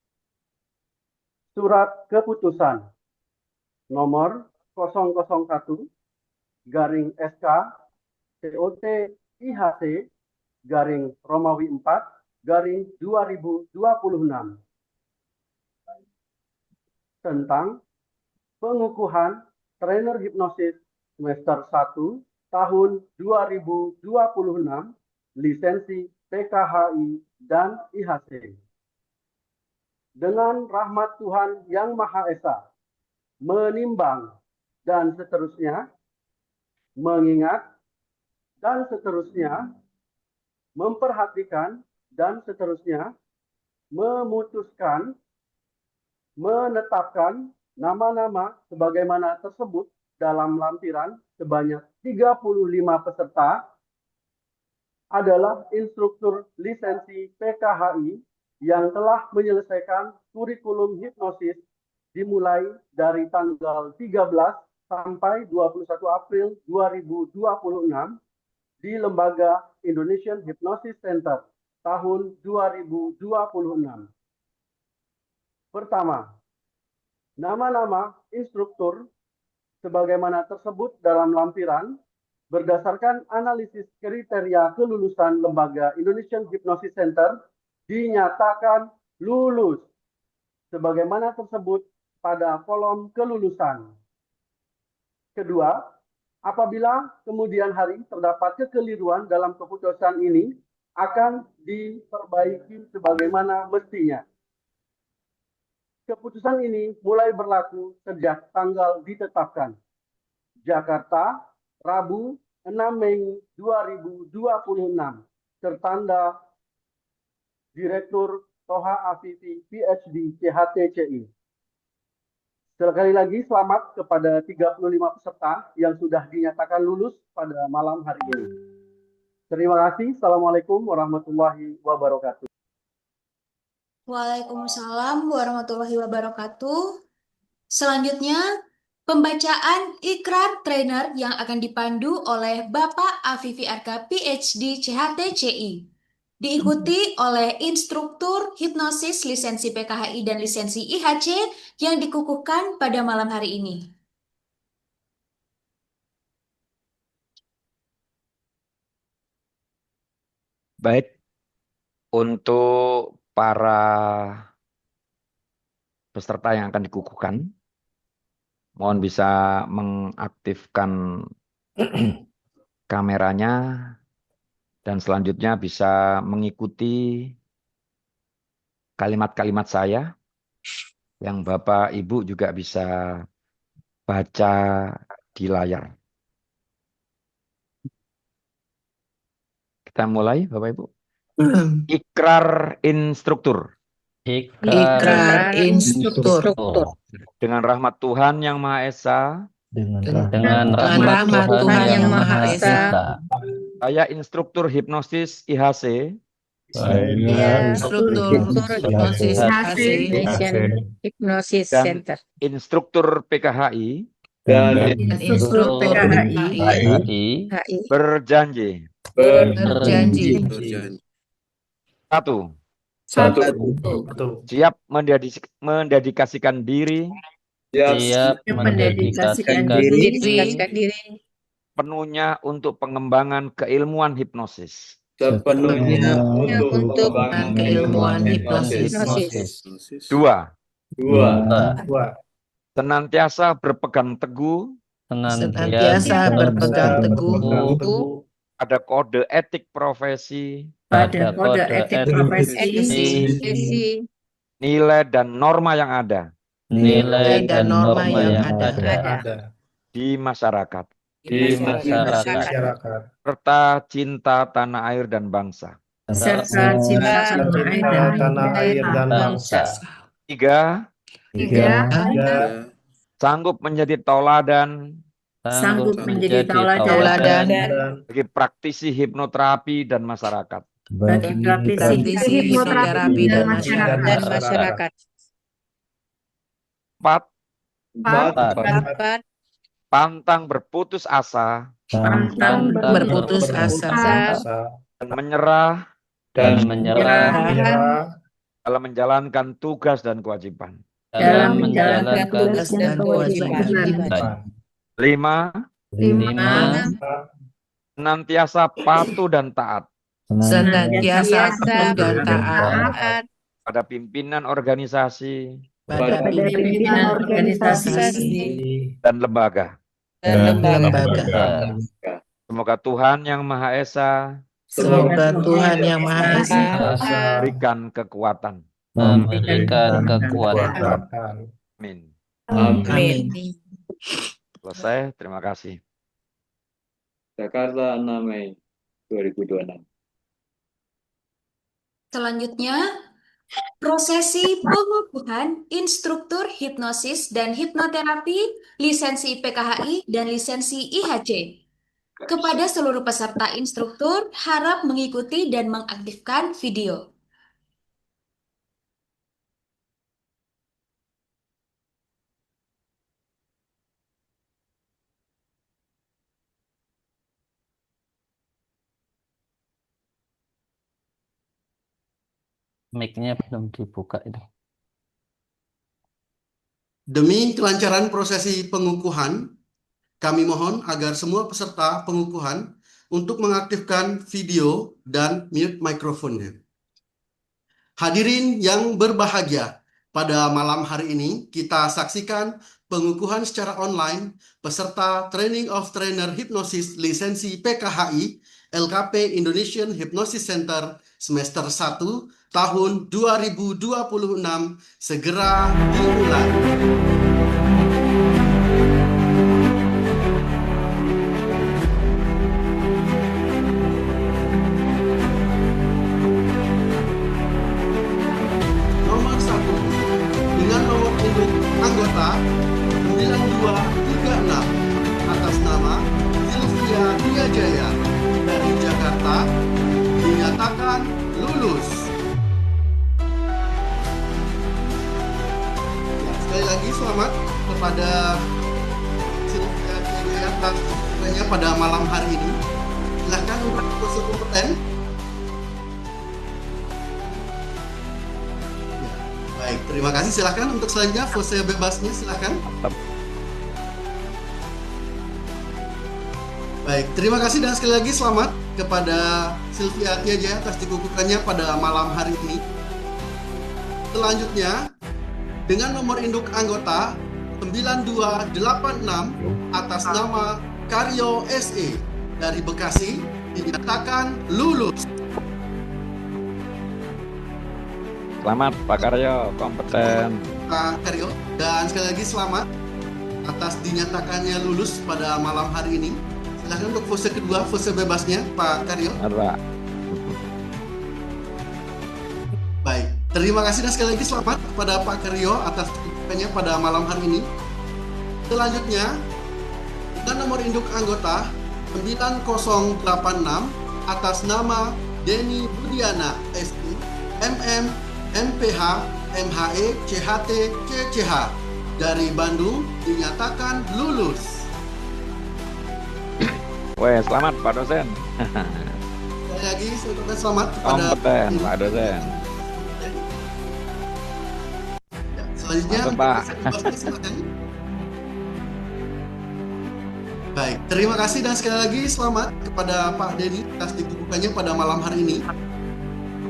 Surat keputusan nomor 001 garing SK COT IHC garing Romawi 4 garing 2026 tentang pengukuhan trainer hipnosis semester 1 tahun 2026 lisensi PKHI dan IHC. Dengan rahmat Tuhan Yang Maha Esa, menimbang dan seterusnya, mengingat dan seterusnya, memperhatikan dan seterusnya, memutuskan, menetapkan nama-nama sebagaimana tersebut dalam lampiran sebanyak 35 peserta adalah instruktur lisensi PKHI yang telah menyelesaikan kurikulum hipnosis dimulai dari tanggal 13 sampai 21 April 2026 di Lembaga Indonesian Hypnosis Center tahun 2026. Pertama, nama-nama instruktur sebagaimana tersebut dalam lampiran berdasarkan analisis kriteria kelulusan Lembaga Indonesian Hypnosis Center dinyatakan lulus sebagaimana tersebut pada kolom kelulusan. Kedua, apabila kemudian hari terdapat kekeliruan dalam keputusan ini akan diperbaiki sebagaimana mestinya. Keputusan ini mulai berlaku sejak tanggal ditetapkan. Jakarta, Rabu 6 Mei 2026, tertanda Direktur Toha Afifi PhD CHTCI. Sekali lagi selamat kepada 35 peserta yang sudah dinyatakan lulus pada malam hari ini. Terima kasih. Assalamualaikum warahmatullahi wabarakatuh. Waalaikumsalam warahmatullahi wabarakatuh. Selanjutnya, pembacaan ikrar trainer yang akan dipandu oleh Bapak Afifi Arka PhD CHTCI. Diikuti oleh instruktur hipnosis lisensi PKHI dan lisensi IHC yang dikukuhkan pada malam hari ini. Baik, untuk para peserta yang akan dikukuhkan, mohon bisa mengaktifkan kameranya dan selanjutnya bisa mengikuti kalimat-kalimat saya yang Bapak Ibu juga bisa baca di layar. Kita mulai Bapak Ibu. Ikrar instruktur. Ikrar instruktur. Dengan rahmat Tuhan Yang Maha Esa. Dengan rahmat Tuhan Yang Maha Esa. Saya instruktur hipnosis IHC. Instruktur hipnosis Hypnosis Center. Instruktur PKHI. Dan instruktur PKHI. Berjanji. Satu. Siap mendedikasikan diri. Siap mendedikasikan diri Penuhnya untuk pengembangan keilmuan hipnosis. sepenuhnya untuk keilmuan hipnosis. Dua. Senantiasa berpegang teguh Pada kode etik profesi pada kode etik profesi, nilai dan norma yang ada nilai dan norma yang ada di masyarakat, di masyarakat, serta cinta tanah air dan bangsa. serta cinta tanah air dan bangsa. 3. Sanggup menjadi tauladan bagi praktisi hipnoterapi dan masyarakat. Praktisi hipnoterapi dan masyarakat. 4. 4. Pantang berputus asa dan menyerah dalam menjalankan tugas dan kewajiban. 5. Senantiasa patuh dan taat pada pimpinan organisasi dan lembaga. Semoga Tuhan Yang Maha Esa berikan kekuatan. Amin. Selesai, terima kasih. Jakarta 6 Mei 2026. Selanjutnya, prosesi pengukuhan instruktur hipnosis dan hipnoterapi lisensi PKHI dan lisensi IHC. Kepada seluruh peserta instruktur, harap mengikuti dan mengaktifkan video. Mic-nya belum dibuka itu. Demi kelancaran prosesi pengukuhan, kami mohon agar semua peserta pengukuhan untuk mengaktifkan video dan mute mikrofonnya. Hadirin yang berbahagia, pada malam hari ini kita saksikan pengukuhan secara online peserta Training of Trainer Hipnosis lisensi PKHI LKP Indonesian Hypnosis Center semester 1 tahun 2026 segera dimulai. Nomor 1 dengan nomor induk anggota 9236 atas nama Sylvia Diajaya dari Jakarta dinyatakan lulus. Sekali lagi selamat kepada Sylvia Diajaya atas keputusannya pada malam hari ini. Silakan untuk kursi kompeten. Baik, terima kasih. Silakan untuk selanjutnya pose bebasnya, silakan. Baik, terima kasih dan sekali lagi selamat kepada Sylvia Diajaya atas dikukuhkannya pada malam hari ini. Selanjutnya, dengan nomor induk anggota 9286 atas nama Karyo SE dari Bekasi dinyatakan lulus. Selamat Pak Karyo, kompeten. Pak Karyo, dan sekali lagi selamat atas dinyatakannya lulus pada malam hari ini. Silahkan untuk pose kedua, pose bebasnya Pak Karyo. Baik, terima kasih dan sekali lagi selamat kepada Pak Karyo atas dikukuhkannya pada malam hari ini. Selanjutnya, dengan nomor induk anggota 9086 atas nama Denny Budiana SI MM MPH MHE CHT CCH dari Bandung dinyatakan lulus. Weh, selamat Pak dosen. Sekali lagi selamat kepada kompeten Pak dosen. Ya, selanjutnya Pak. Silakan. Baik, terima kasih dan sekali lagi selamat kepada Pak Denny atas dikukuhkannya pada malam hari ini.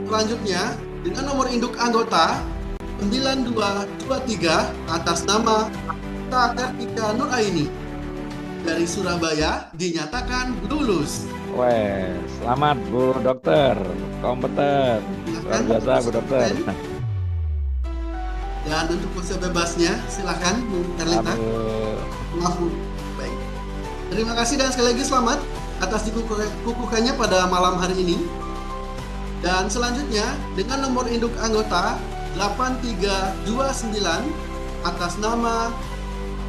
Selanjutnya, dengan nomor induk anggota 9223 atas nama Kartika Nuraini dari Surabaya dinyatakan lulus. Weh, selamat Bu Dokter, kompeten. Luar biasa Bu Dokter. Dan untuk pose bebasnya, silakan Bu Erlita. Maaf Bu. Baik. Terima kasih dan sekali lagi selamat atas dikukuhkannya pada malam hari ini. Dan selanjutnya dengan nomor induk anggota 8329 atas nama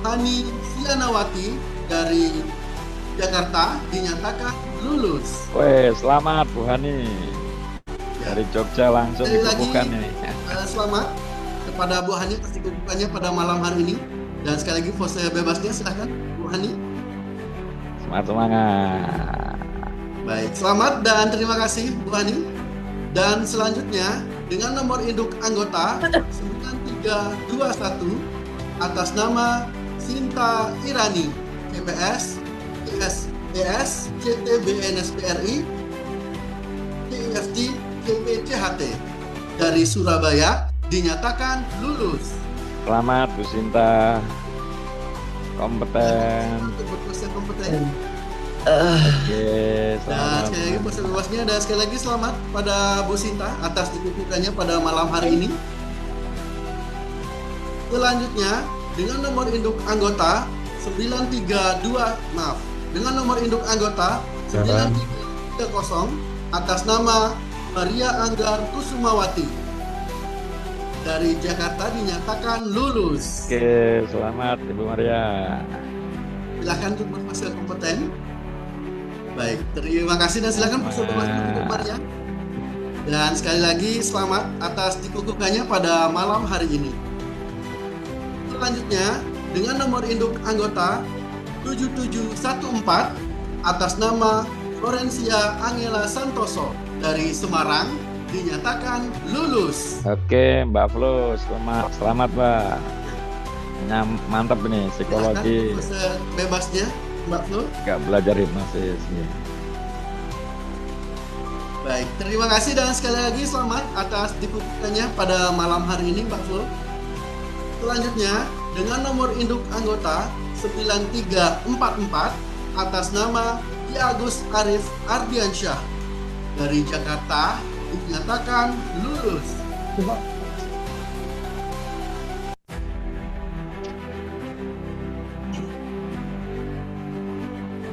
Hani Sianawati dari Jakarta dinyatakan lulus. Weh, selamat Bu Hani. Dari Jogja langsung dikukuhkan ini. Selamat kepada Bu Hani atas dikukuhkannya pada malam hari ini. Dan sekali lagi pose bebasnya silakan Bu Hani. Semangat. Baik, selamat dan terima kasih Bu Hani. Dan selanjutnya dengan nomor induk anggota 9321 atas nama Sinta Irani, CPS, CSES, CTBNSPRI, CIFT, CPCHT dari Surabaya dinyatakan lulus. Selamat Bu Sinta, kompeten. Kompeten. Oke, Dan selamat. sekali lagi pose bebasnya dan sekali lagi selamat pada Bu Sinta atas dikukuhkannya pada malam hari ini. Selanjutnya dengan nomor induk anggota 930 atas nama Maria Anggar Kusumawati dari Jakarta dinyatakan lulus. Oke, selamat Ibu Maria. Silakan untuk berpose kompeten. Baik, terima kasih dan silakan bersama Ibu Maria. Dan sekali lagi selamat atas dikukuhkannya pada malam hari ini. Selanjutnya dengan nomor induk anggota 7714 atas nama Florencia Angela Santoso dari Semarang dinyatakan lulus. Oke, Mbak Flo, selamat Mbak. Mantap nih psikologi. Silakan bebasnya Mbak Flo. Gak belajar hipnosis. Baik, terima kasih dan sekali lagi selamat atas dikukuhkannya pada malam hari ini Mbak Flo. Selanjutnya dengan nomor induk anggota 9344 atas nama Ki Agus Arif Ardiansyah dari Jakarta dinyatakan lulus.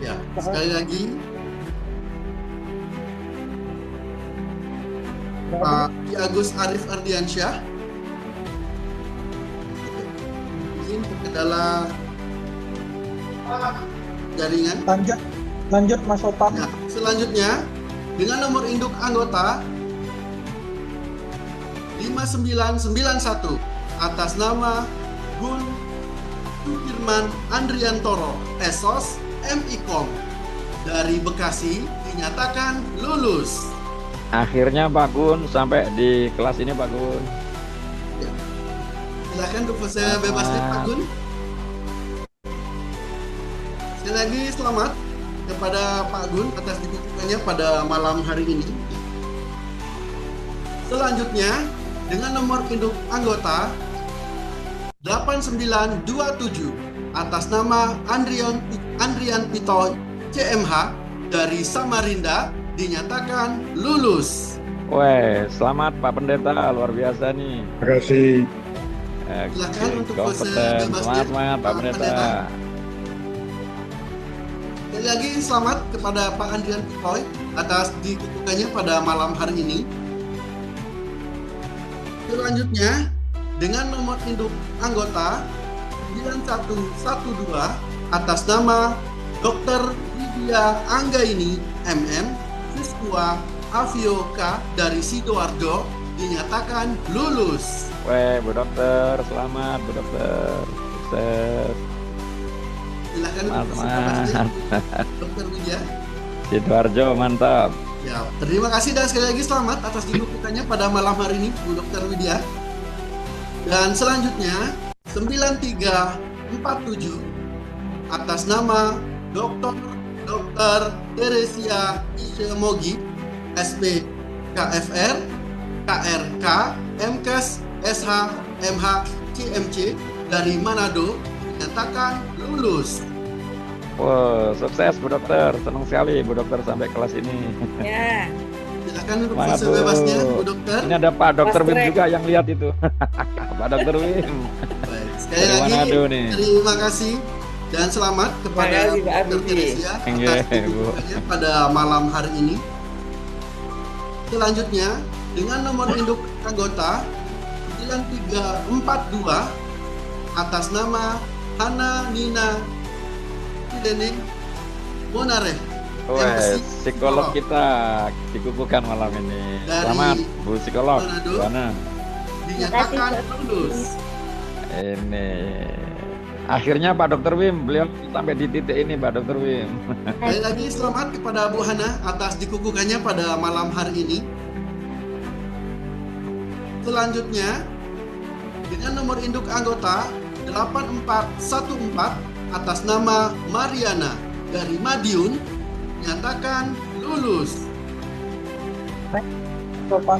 Ya, sekali lagi Pak Ki Agus Arif Ardiansyah mungkin terkendala jaringan. Lanjut Mas Opan. Nah, selanjutnya dengan nomor induk anggota 5991 atas nama Gun Sukirman Andriantoro Esos MIKOM dari Bekasi dinyatakan lulus. Akhirnya Pak Gun sampai di kelas ini Pak Gun. Silakan untuk pose bebasnya Pak Gun. Sekali lagi selamat kepada Pak Gun atas dikukuhkannya pada malam hari ini. Selanjutnya dengan nomor induk anggota 8927 atas nama Andrian Pito CMH dari Samarinda dinyatakan lulus. Weh, selamat Pak Pendeta, luar biasa nih. Terima kasih. Silakan untuk pose Kompeten, bebasnya semangat Pak Pendeta. Sekali lagi selamat kepada Pak Andrian Pitoy atas dikukuhkannya pada malam hari ini. Selanjutnya dengan nomor induk anggota 9112 atas nama Dr. Lydia Anggaini MM Siswa Avio K dari Sidoarjo dinyatakan lulus. Weh, Bu Dokter, selamat Bu Dokter. Sukses. Silakan Mantap. Dr. Widya. Sidoarjo, mantap. Ya, terima kasih dan sekali lagi selamat atas dikukuhkannya pada malam hari ini Bu Dr. Widya. Dan selanjutnya 9347 atas nama Dr. Teresia Ishemogi SP KFR KRK MKes SH MH CMC dari Manado dinyatakan lulus. Wah, sukses Bu Dokter. Senang sekali Bu Dokter sampai kelas ini. Ya. Silakan untuk Semangat, pose Bu. bebasnya, Bu Dokter. Ini ada Pak Dokter Fast Wim track. juga yang lihat itu. Pak Dokter Wim. Baik, sekali Dari lagi Manado nih. terima kasih dan selamat kepada Terima kasih, Pak Dr. Habibie. Teresia Enggak, atas Bu. dukungannya pada malam hari ini. Selanjutnya, dengan nomor induk anggota 9342 atas nama Hana Nina Idene Monare. Wah, MC psikolog kita dikukuhkan malam ini. Dari Selamat Bu psikolog. Manado. Mana? Dinyatakan lulus. Ini akhirnya Pak Dokter Wim, beliau sampai di titik ini Pak Dokter Wim. Sekali lagi selamat kepada Bu Hana atas dikukuhkannya pada malam hari ini. Selanjutnya, dengan nomor induk anggota 8414 atas nama Mariana dari Madiun, nyatakan lulus. Sopan.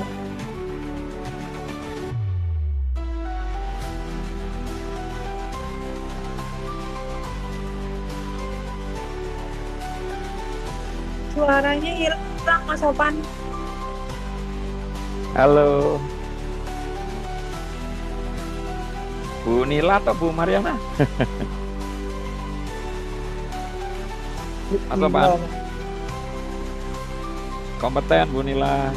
Suaranya hilang Mas Sopan. Halo. Bu Nila atau Bu Mariana? Mas Sopan. Kompeten Bu Nila.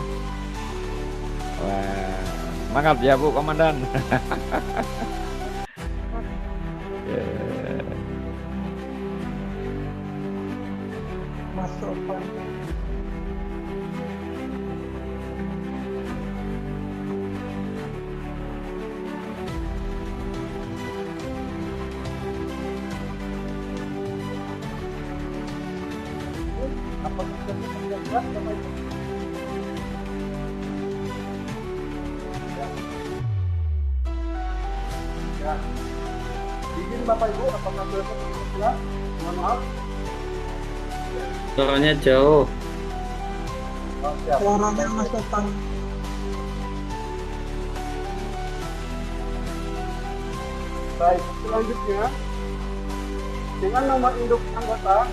Wah, semangat ya Bu Komandan. Yeah. Mas Sopan. Apakah kita terlihat sama itu? Ya. Izin Bapak Ibu, apakah sudah terlihat? Mohon maaf. Suaranya jauh. Oh, siap. Suaranya Mas Sopan. Baik, selanjutnya dengan nomor induk anggota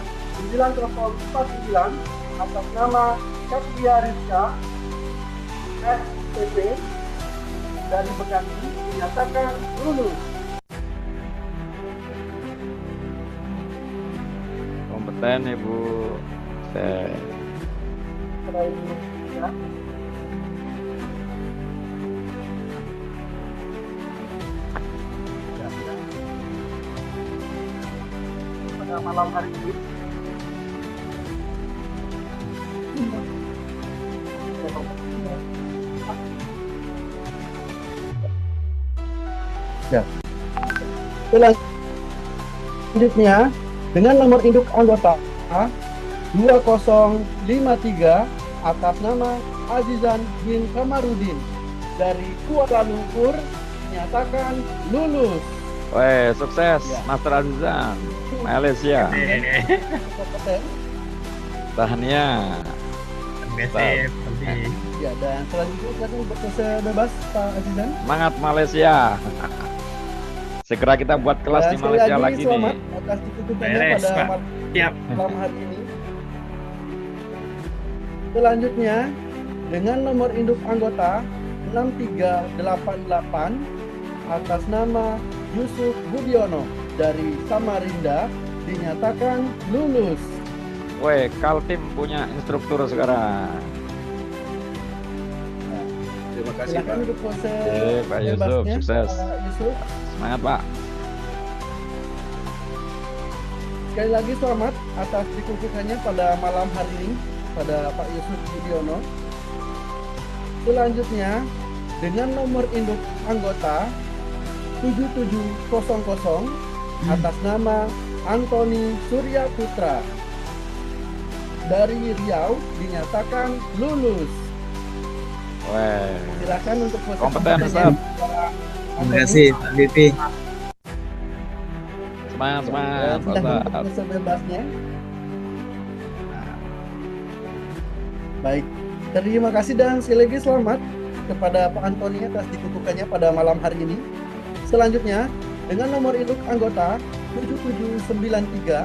9049 atas nama Katia Rizka SPP dari Bekasi dinyatakan lulus. Kompeten Ibu. Selain ya. Pada malam hari ini ya. Selanjutnya dengan nomor induk anggota 2053 atas nama Azizan bin Kamarudin dari Kuala Lumpur dinyatakan lulus. Weh, sukses Ya. Master Azizan Malaysia. Tahniah. Ya, dan selanjutnya silakan berpose bebas Pak Azizan. Semangat Malaysia. Segera kita buat kelas di Dan sekali Malaysia lagi selamat nih. atas ditutupannya pada malam hari ini. Selanjutnya dengan nomor induk anggota 6388 atas nama Yusuf Budiono dari Samarinda dinyatakan lulus. Weh, Kaltim punya instruktur sekarang. Terima kasih Silakan Pak. untuk pose Pak Yusuf, bebasnya, sukses. Pak Yusuf. Semangat Pak. Sekali lagi selamat atas dikukuhkannya pada malam hari ini pada Pak Yusuf Budiono. Selanjutnya dengan nomor induk anggota 7700 atas nama Antoni Surya Putra dari Riau dinyatakan lulus. Weh, Silakan untuk pose kompeten kompetennya, Ustaz. Pak Terima Antoni. kasih Pak Bibi. Semangat, semangat Silakan untuk Ustaz. pose bebasnya. Baik, terima kasih dan sekali lagi selamat kepada Pak Antoni atas dikukuhkannya pada malam hari ini. Selanjutnya, dengan nomor induk anggota 7793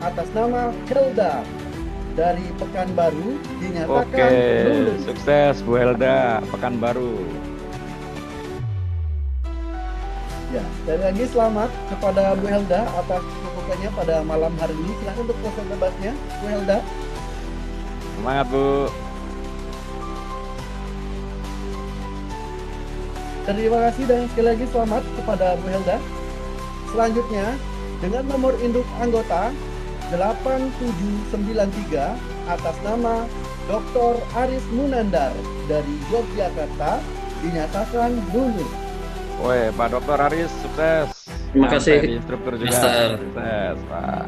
atas nama Helda dari Pekanbaru dinyatakan Oke, lulus. sukses Bu Helda, Pekanbaru. Ya, sekali lagi selamat kepada Bu Helda atas dikukuhkannya pada malam hari ini. Silakan untuk pose bebasnya, Bu Helda. Semangat Bu. Terima kasih dan sekali lagi selamat kepada Bu Helda. Selanjutnya, dengan nomor induk anggota 8793 atas nama Dr. Aris Munandar dari Yogyakarta dinyatakan lulus. Woi, Pak Dokter Aris, sukses. Terima kasih, Sampai di instruktur juga. Master. Sukses, Pak.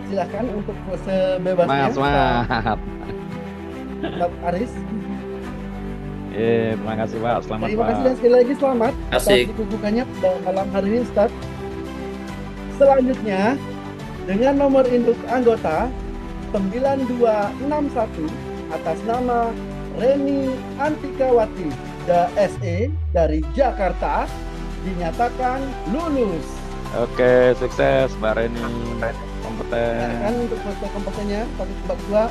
Silakan untuk pose bebasnya, Semangat. Pak Aris. Terima kasih Pak, selamat Terima Pak. kasih dan sekali lagi selamat atas Asik. dikukuhkannya pada malam hari ini, Ustaz. Selanjutnya, dengan nomor induk anggota 9261 atas nama Reni Antikawati SE dari Jakarta dinyatakan lulus. Oke, sukses Mbak Reni, kompeten. Silakan untuk foto kompetennya, Pak Ketua.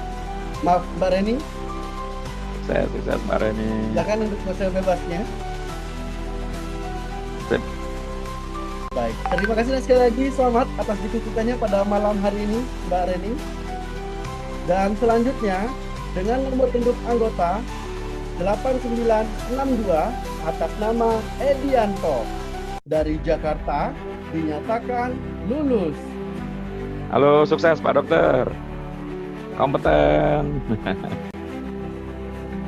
Maaf, Mbak Reni. Sukses Mbak Reni. Silakan untuk pose bebasnya. Sip. Baik, terima kasih dan sekali lagi selamat atas dikukuhkannya pada malam hari ini, Mbak Reni. Dan selanjutnya, dengan nomor induk anggota 8962 atas nama Edianto dari Jakarta dinyatakan lulus. Halo, sukses Pak Dokter. Kompeten.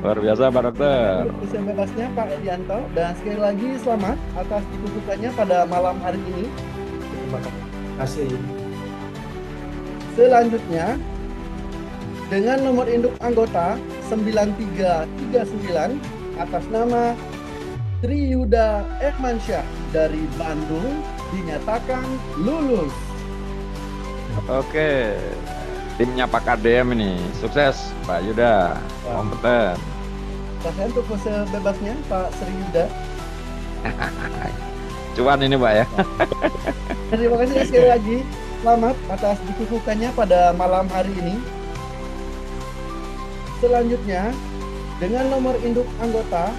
Luar biasa Pak Dokter. Untuk usia bebasnya Pak Edianto dan sekali lagi selamat atas dikukuhkannya pada malam hari ini. Terima kasih. Selanjutnya, dengan nomor induk anggota 9339 atas nama Triyuda Ekmansyah dari Bandung dinyatakan lulus. Oke, timnya Pak KDM ini sukses Pak Yuda, kompeten. Silakan untuk pose bebasnya Pak Sri Yuda. Cuan ini Pak ya. Terima kasih dan sekali lagi selamat atas dikukuhkannya pada malam hari ini. Selanjutnya, dengan nomor induk anggota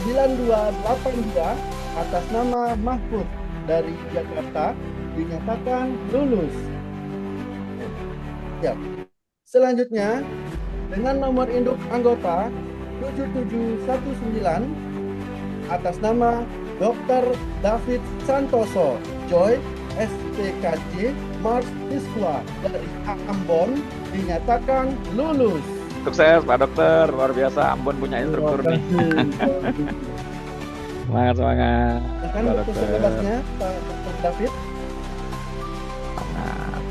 9282 atas nama Mahfud dari Jakarta dinyatakan lulus. Ya. Selanjutnya, dengan nomor induk anggota 7719 atas nama Dr. David Santoso Joy SPKJ Mars Siswa dari Ambon dinyatakan lulus. Sukses Pak Dokter, luar biasa. Ambon punya instruktur nih. Semangat. Silakan Pak untuk pose Dokter. bebasnya Pak Dr. David. Semangat.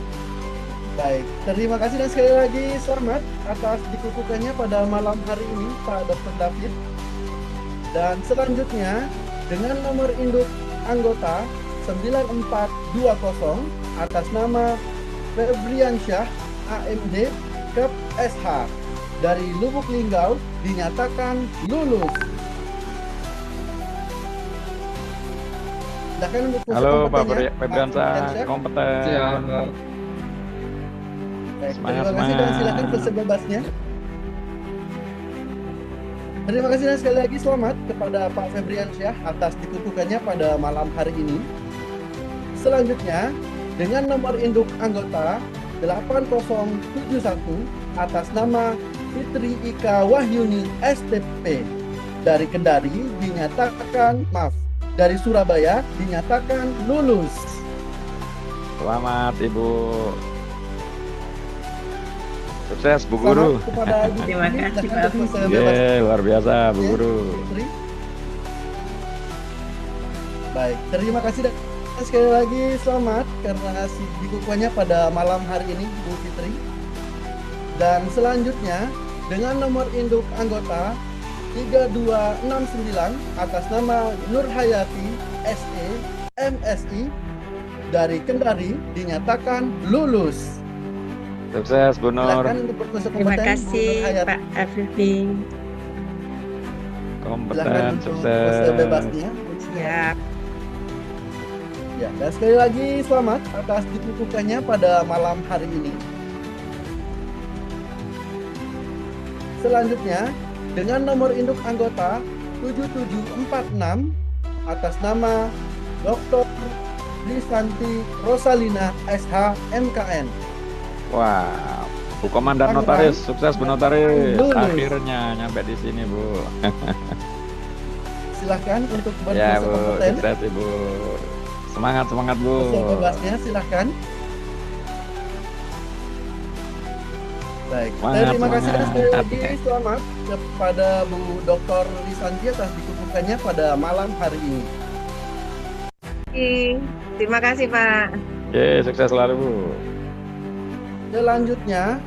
Baik, terima kasih dan sekali lagi selamat atas dikukuhkannya pada malam hari ini Pak Dr. David. Dan selanjutnya dengan nomor induk anggota 9420 atas nama Febriansyah AMD Kep SH dari Lubuk Linggau dinyatakan lulus. Silakan untuk pose Halo Pak kompetennya, Febriansyah, Febriansyah. kompeten. Baik, Semangat, terima kasih dan semangat. silakan pose bebasnya. Terima kasih dan sekali lagi selamat kepada Pak Febriansyah atas dikukuhkannya pada malam hari ini. Selanjutnya, dengan nomor induk anggota 8071 atas nama Fitri Ika Wahyuni STP dari Kendari dinyatakan dari Surabaya dinyatakan lulus. Selamat Ibu. Sukses Bu Guru. Selamat kepada Ibu Terima Fitri. kasih, Silakan Pak untuk pose Fitri. bebas. Luar biasa Bu Ya, Guru. Fitri. Baik, terima kasih dan sekali lagi selamat karena dikukuhkannya pada malam hari ini Bu Fitri. Dan selanjutnya dengan nomor induk anggota 3269 atas nama Nurhayati SE MSI dari Kendari dinyatakan lulus. Sukses Bu Nur. Silakan untuk berpose Terima kompeten Bu kasih Nurhayati. Pak Afifi. Silakan Kompeten, untuk pose sukses. bebasnya. Siap. Ya, dan sekali lagi selamat atas dikukuhkannya pada malam hari ini. Selanjutnya, dengan nomor induk anggota 7746 atas nama Dr. Lisanti Rosalina SH MKN. Wah, Bu Komandan Notaris, sukses Bu Notaris. Akhirnya nyampe di sini, Bu. Silahkan untuk Ya, berpose Bu, kompeten. sukses Ibu. Semangat, semangat, Bu. Hasil bebasnya silahkan. Baik, terima kasih dan sekali lagi selamat kepada Bu Dr. Lisanti atas dikukuhkannya pada malam hari ini. Terima kasih, Pak. Oke, sukses selalu, Bu. Selanjutnya,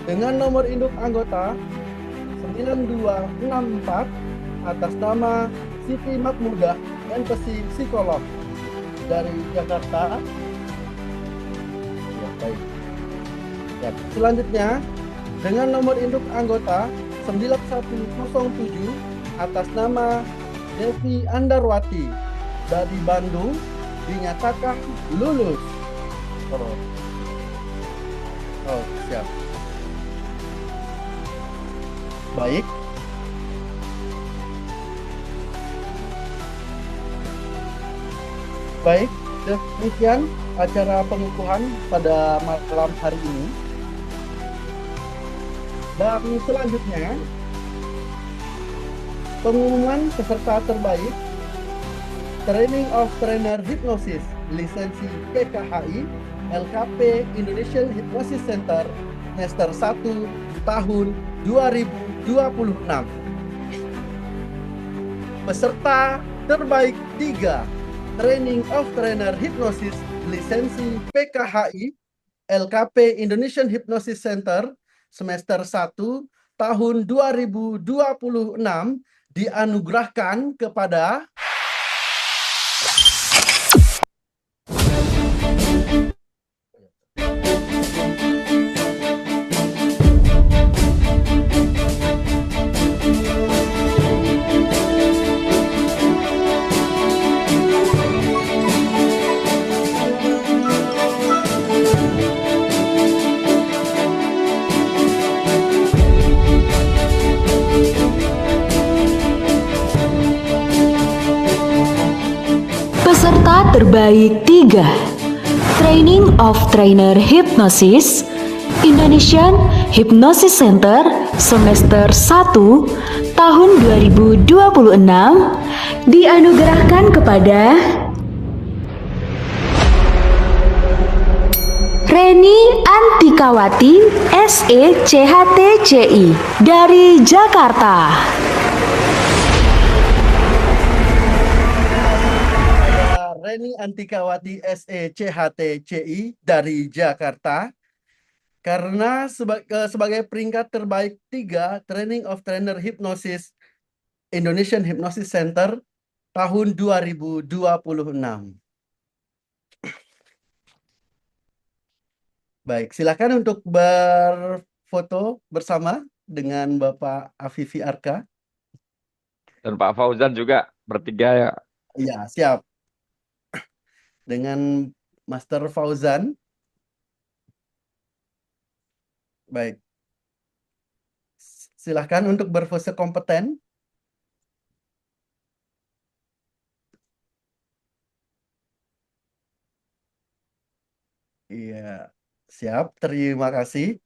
dengan nomor induk anggota 9264 atas nama Siti Makmudah, MPC Psikolog dari Jakarta. Ya, baik. Ya, selanjutnya, dengan nomor induk anggota 9107 atas nama Devi Andarwati dari Bandung dinyatakan lulus. Oh, siap. Baik. Baik, demikian acara pengukuhan pada malam hari ini. Dan selanjutnya, pengumuman peserta terbaik Training of Trainer Hypnosis lisensi PKHI LKP Indonesian Hypnosis Center semester 1 tahun 2026. Peserta terbaik 3 Training of Trainer Hypnosis lisensi PKHI LKP Indonesian Hypnosis Center semester 1 tahun 2026 dianugerahkan kepada Peserta terbaik 3 Training of Trainer Hypnosis Indonesian Hypnosis Center semester 1 tahun 2026 dianugerahkan kepada Reni Antikawati SE CHTCI dari Jakarta. Reni Antikawati SE CHTCI dari Jakarta karena sebagai peringkat terbaik 3 Training of Trainer Hypnosis Indonesian Hypnosis Center tahun 2026. Baik, silakan untuk berfoto bersama dengan Bapak Afifi Arka. Dan Pak Fauzan juga bertiga ya. Iya, siap. Dengan Master Fauzan. Baik. Silahkan untuk berpose kompeten. Iya, siap. Terima kasih.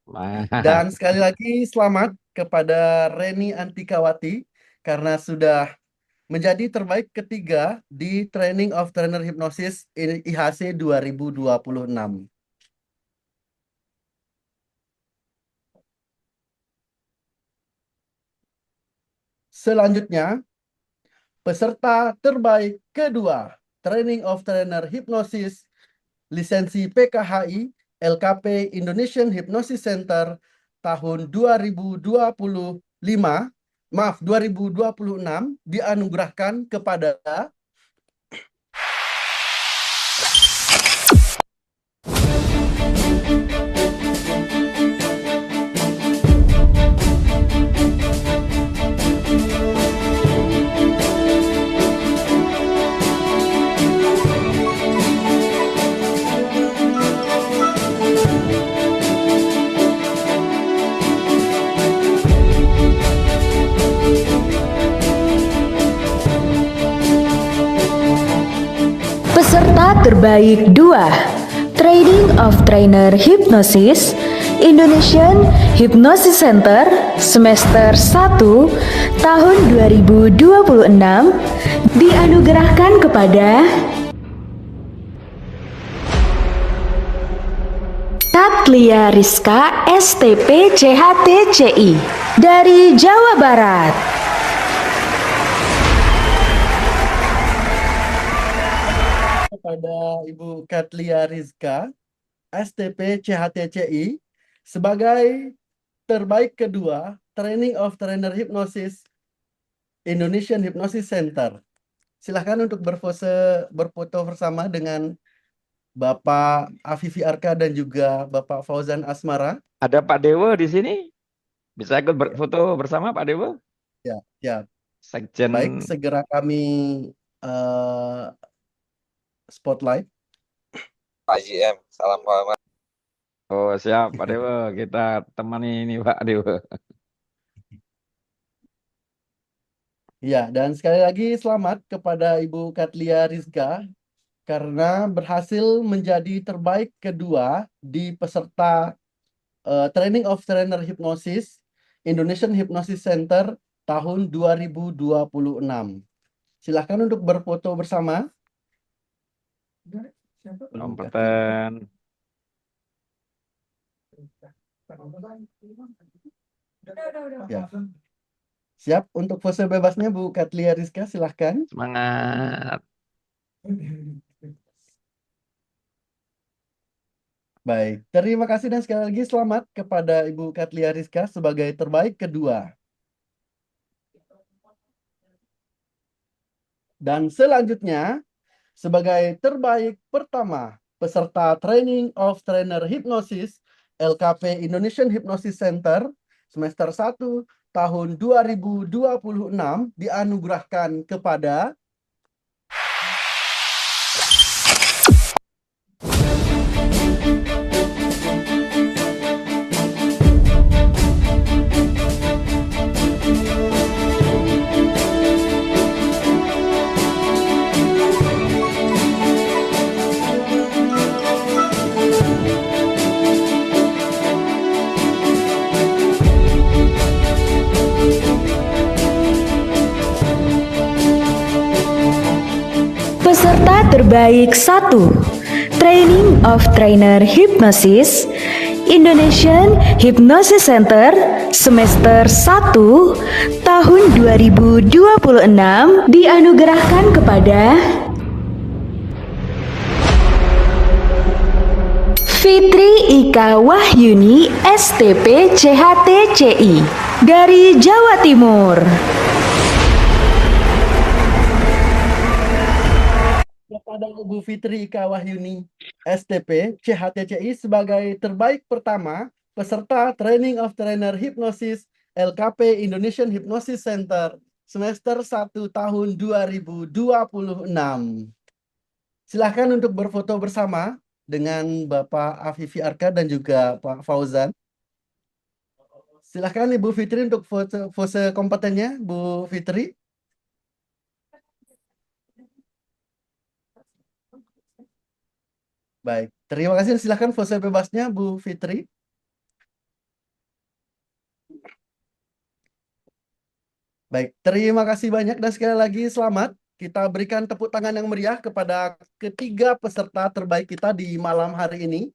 Dan sekali lagi selamat kepada Reni Antikawati karena sudah menjadi terbaik ketiga di Training of Trainer Hypnosis IHC 2026. Selanjutnya, peserta terbaik kedua Training of Trainer Hypnosis lisensi PKHI LKP Indonesian Hypnosis Center tahun 2026 dianugerahkan kepada Peserta terbaik 2, Training of Trainer Hypnosis, Indonesian Hypnosis Center, semester 1, tahun 2026, dianugerahkan kepada Katlia Rizka STP CHTCI dari Jawa Barat. Kepada Ibu Katlia Rizka STP CHTCI sebagai terbaik kedua Training of Trainer Hypnosis Indonesian Hypnosis Center. Silahkan untuk berfoto bersama dengan Bapak Afifi Arka dan juga Bapak Fauzan Asmara. Ada Pak Dewo di sini? Bisa ikut berfoto bersama Pak Dewo? Ya, ya. Sekjen. Baik, segera kami spotlight. Pak JM, salam hormat. Oh siap Pak Dewo, kita temani ini Pak Dewo. Ya, dan sekali lagi selamat kepada Ibu Katlia Rizka karena berhasil menjadi terbaik kedua di peserta Training of Trainer Hypnosis Indonesian Hypnosis Center tahun 2026. Silahkan untuk berfoto bersama. Kompeten. Ya. Siap untuk pose bebasnya Bu Katlia Rizka, silahkan. Semangat. Baik, terima kasih dan sekali lagi selamat kepada Ibu Katlia Rizka sebagai terbaik kedua. Dan selanjutnya, sebagai terbaik pertama, peserta Training of Trainer Hypnosis LKP Indonesian Hypnosis Center semester 1 tahun 2026 dianugerahkan kepada Peserta terbaik 1, Training of Trainer Hypnosis, Indonesian Hypnosis Center, semester 1, tahun 2026, dianugerahkan kepada Fitri Ika Wahyuni STP CHTCI dari Jawa Timur. Kepada Ibu Fitri Ika Wahyuni STP CHTCI sebagai terbaik pertama peserta Training of Trainer Hypnosis LKP Indonesian Hypnosis Center semester 1 tahun 2026. Silahkan untuk berfoto bersama dengan Bapak Afifi Arka dan juga Pak Fauzan. Silahkan Ibu Fitri untuk pose kompetennya, Bu Fitri. Baik, terima kasih. Silahkan pose bebasnya Bu Fitri. Baik, terima kasih banyak dan sekali lagi selamat. Kita berikan tepuk tangan yang meriah kepada ketiga peserta terbaik kita di malam hari ini.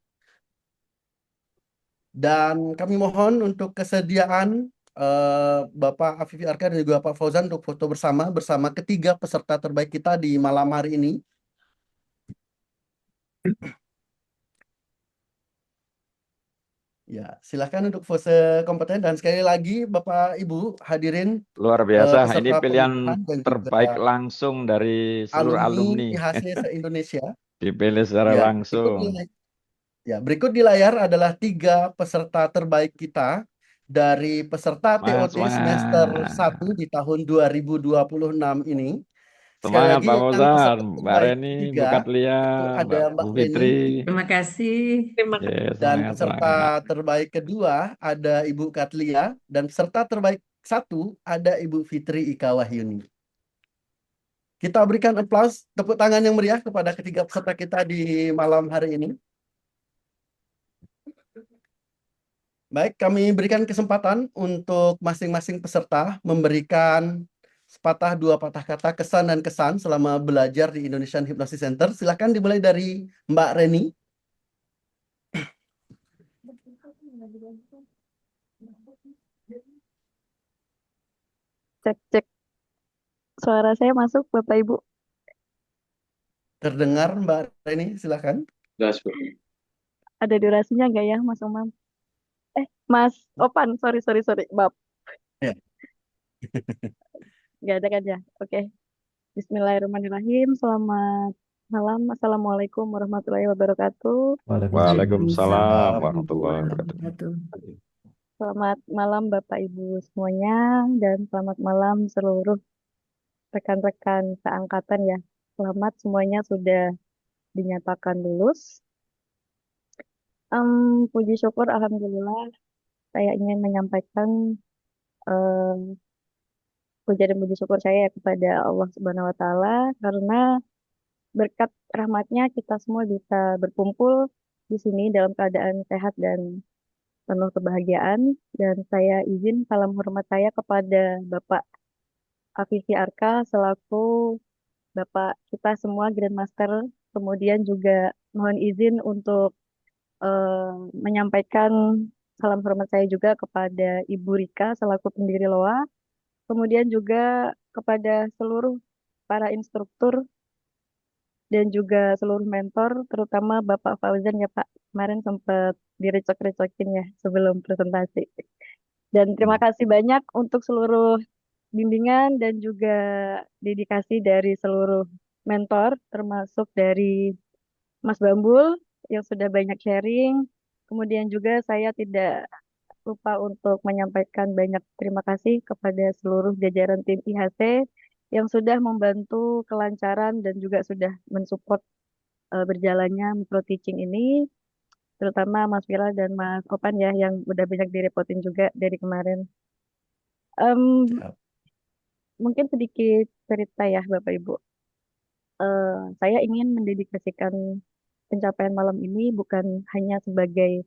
Dan kami mohon untuk kesediaan Bapak Afifi Arka dan juga Pak Fauzan untuk foto bersama ketiga peserta terbaik kita di malam hari ini. Ya, silahkan untuk pose kompeten dan sekali lagi Bapak Ibu hadirin luar biasa. Ini peserta pilihan pemilihan dan terbaik juga langsung dari seluruh alumni. IHC se-Indonesia. Dipilih secara Ya, langsung. berikut di layar adalah 3 peserta terbaik kita dari peserta TOT semester 1 di tahun 2026 ini. Sekali Semangat lagi Pak yang Fauzan, peserta Mbak terbaik Reni, Bu ketiga, Katlia, ada Mbak Bu Reni. Fitri. Terima kasih. Yes, Dan semangat, peserta semangat. terbaik kedua ada Ibu Katlia dan peserta terbaik 1 ada Ibu Fitri Ika Wahyuni. Kita berikan aplaus, tepuk tangan yang meriah kepada ketiga peserta kita di malam hari ini. Baik, kami berikan kesempatan untuk masing-masing peserta memberikan sepatah dua patah kata kesan dan kesan selama belajar di Indonesian Hypnosis Center. Silakan dimulai dari Mbak Reni. Cek. Suara saya masuk, Bapak Ibu? Terdengar, Mbak Reni, silakan. Ada durasinya nggak ya, Mas Umam? Mas Opan, sorry, Bab. Ya. Nggak ada kan ya? Oke. Bismillahirrahmanirrahim. Selamat malam. Assalamualaikum warahmatullahi wabarakatuh. Waalaikumsalam warahmatullahi wabarakatuh. Selamat malam Bapak Ibu semuanya dan selamat malam seluruh rekan-rekan seangkatan ya. Selamat semuanya sudah dinyatakan lulus. Puji syukur Alhamdulillah saya ingin menyampaikan puja dan puji syukur saya kepada Allah Subhanahu wa Ta'ala karena berkat rahmatnya kita semua bisa berkumpul di sini dalam keadaan sehat dan penuh kebahagiaan. Dan saya izin salam hormat saya kepada Bapak Afifi Arka selaku Bapak kita semua Grandmaster. Kemudian juga mohon izin untuk menyampaikan salam hormat saya juga kepada Ibu Rika selaku pendiri LOA. Kemudian juga kepada seluruh para instruktur dan juga seluruh mentor, terutama Bapak Fauzan ya Pak. Kemarin sempat direcok-recokin ya sebelum presentasi. Dan terima kasih banyak untuk seluruh bimbingan dan juga dedikasi dari seluruh mentor, termasuk dari Mas Bambul yang sudah banyak sharing. Kemudian juga saya tidak lupa untuk menyampaikan banyak terima kasih kepada seluruh jajaran tim IHC yang sudah membantu kelancaran dan juga sudah mensupport berjalannya micro teaching ini, terutama Mas Vila dan Mas Opan ya yang udah banyak direpotin juga dari kemarin. Mungkin sedikit cerita ya Bapak Ibu. Saya ingin mendedikasikan pencapaian malam ini bukan hanya sebagai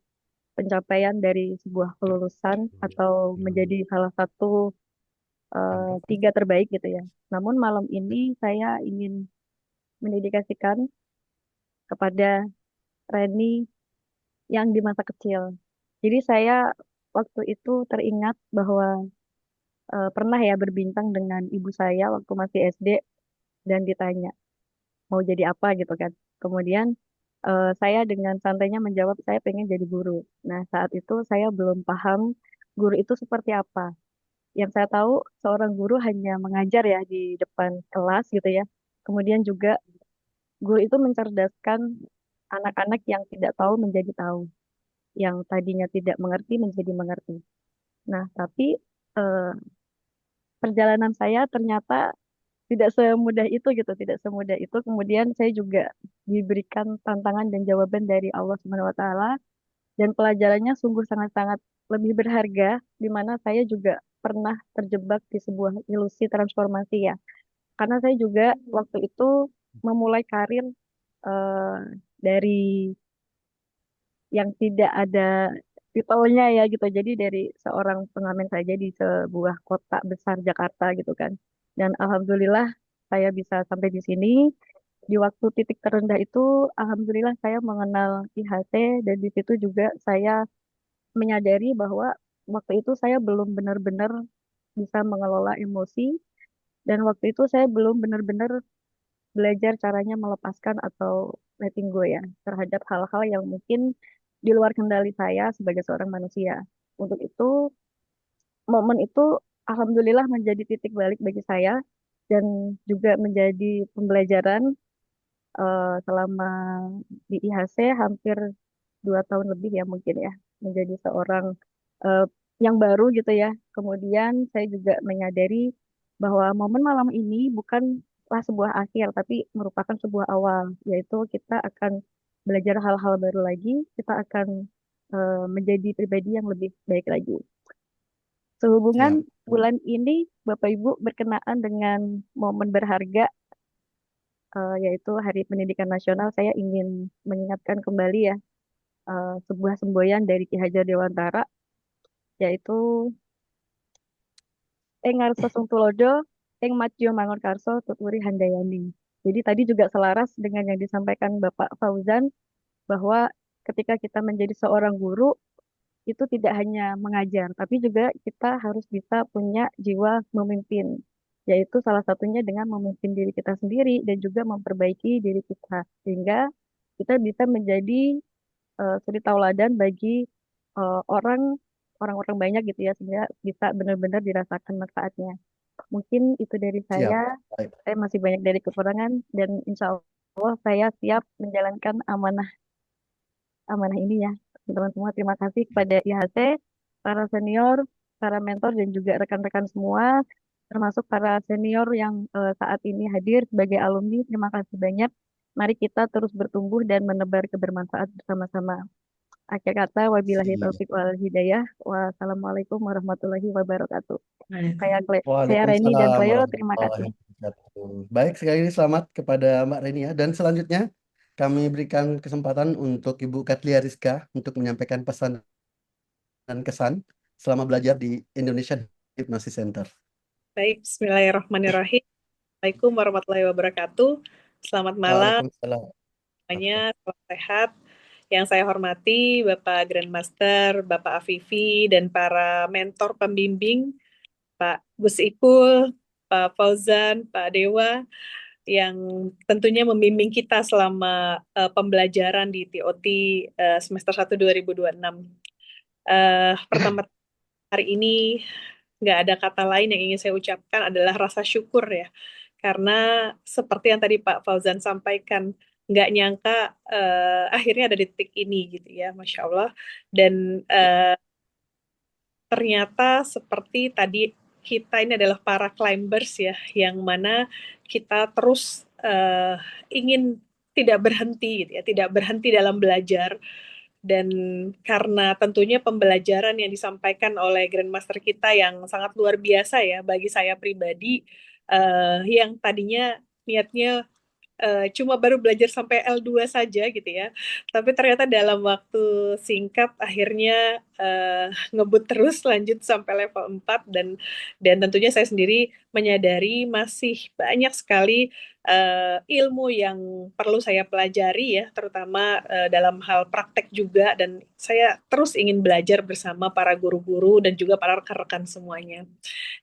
pencapaian dari sebuah kelulusan atau menjadi salah satu 3 terbaik gitu ya. Namun malam ini saya ingin mendedikasikan kepada Reni yang di masa kecil. Jadi saya waktu itu teringat bahwa pernah ya berbincang dengan ibu saya waktu masih SD dan ditanya mau jadi apa gitu kan. Kemudian saya dengan santainya menjawab saya pengen jadi guru. Nah saat itu saya belum paham guru itu seperti apa. Yang saya tahu seorang guru hanya mengajar ya di depan kelas gitu ya. Kemudian juga guru itu mencerdaskan anak-anak yang tidak tahu menjadi tahu, yang tadinya tidak mengerti menjadi mengerti. Nah, tapi perjalanan saya ternyata tidak semudah itu gitu, tidak semudah itu. Kemudian saya juga diberikan tantangan dan jawaban dari Allah Subhanahu wa Ta'ala dan pelajarannya sungguh sangat-sangat lebih berharga di mana saya juga pernah terjebak di sebuah ilusi transformasi ya. Karena saya juga waktu itu memulai karir dari yang tidak ada titelnya ya gitu. Jadi dari seorang pengamen saja di sebuah kota besar Jakarta gitu kan. Dan alhamdulillah saya bisa sampai di sini. Di waktu titik terendah itu, alhamdulillah saya mengenal IHC dan di situ juga saya menyadari bahwa waktu itu saya belum benar-benar bisa mengelola emosi dan waktu itu saya belum benar-benar belajar caranya melepaskan atau letting go ya terhadap hal-hal yang mungkin di luar kendali saya sebagai seorang manusia. Untuk itu, momen itu alhamdulillah menjadi titik balik bagi saya dan juga menjadi pembelajaran selama di IHC hampir 2 tahun lebih ya mungkin ya menjadi seorang eh, yang baru gitu ya. Kemudian saya juga menyadari bahwa momen malam ini bukanlah sebuah akhir tapi merupakan sebuah awal, yaitu kita akan belajar hal-hal baru lagi, kita akan menjadi pribadi yang lebih baik lagi. Sehubungan bulan ini Bapak Ibu berkenaan dengan momen berharga yaitu Hari Pendidikan Nasional, saya ingin mengingatkan kembali ya sebuah semboyan dari Ki Hajar Dewantara, yaitu Ing ngarsa sung tulodo, ing matio mangun karso tuturi handayani. Jadi tadi juga selaras dengan yang disampaikan Bapak Fauzan, bahwa ketika kita menjadi seorang guru, itu tidak hanya mengajar, tapi juga kita harus bisa punya jiwa memimpin, yaitu salah satunya dengan memimpin diri kita sendiri dan juga memperbaiki diri kita, sehingga kita bisa menjadi suri tauladan bagi orang orang-orang banyak gitu ya, sehingga bisa benar-benar dirasakan manfaatnya. Mungkin itu dari Siap. saya masih banyak dari kekurangan, dan insya Allah saya siap menjalankan amanah amanah ini ya. Teman-teman semua, terima kasih kepada IHC, para senior, para mentor, dan juga rekan-rekan semua, termasuk para senior yang saat ini hadir sebagai alumni. Terima kasih banyak. Mari kita terus bertumbuh dan menebar kebermanfaat bersama-sama. Akhir kata, wabillahi taufik wal hidayah. Wassalamualaikum warahmatullahi wabarakatuh. Saya Reni dan Waalaikumsalam Cleo, terima warahmatullahi kasih. wabarakatuh. Baik, sekali lagi selamat kepada Mbak Reni ya. Dan selanjutnya kami berikan kesempatan untuk Ibu Katlia Rizka untuk menyampaikan pesan dan kesan selama belajar di Indonesia Hypnosis Center. Baik, bismillahirrahmanirrahim. Assalamualaikum warahmatullahi wabarakatuh. Selamat malam Waalaikumsalam. semuanya, salam sehat. Yang saya hormati Bapak Grandmaster, Bapak Afifi, dan para mentor pembimbing, Pak Gus Ipul, Pak Fauzan, Pak Dewa, yang tentunya membimbing kita selama pembelajaran di TOT semester 1 2026. Pertama hari ini nggak ada kata lain yang ingin saya ucapkan adalah rasa syukur ya. Karena seperti yang tadi Pak Fauzan sampaikan, nggak nyangka akhirnya ada di titik ini gitu ya, Masya Allah. Dan ternyata seperti tadi, kita ini adalah para climbers ya, yang mana kita terus ingin tidak berhenti gitu ya, tidak berhenti dalam belajar. Dan karena tentunya pembelajaran yang disampaikan oleh Grandmaster kita yang sangat luar biasa ya bagi saya pribadi, yang tadinya niatnya cuma baru belajar sampai L2 saja gitu ya, tapi ternyata dalam waktu singkat akhirnya ngebut terus lanjut sampai level 4, dan tentunya saya sendiri menyadari masih banyak sekali ilmu yang perlu saya pelajari ya, terutama dalam hal praktek juga, dan saya terus ingin belajar bersama para guru-guru dan juga para rekan-rekan semuanya.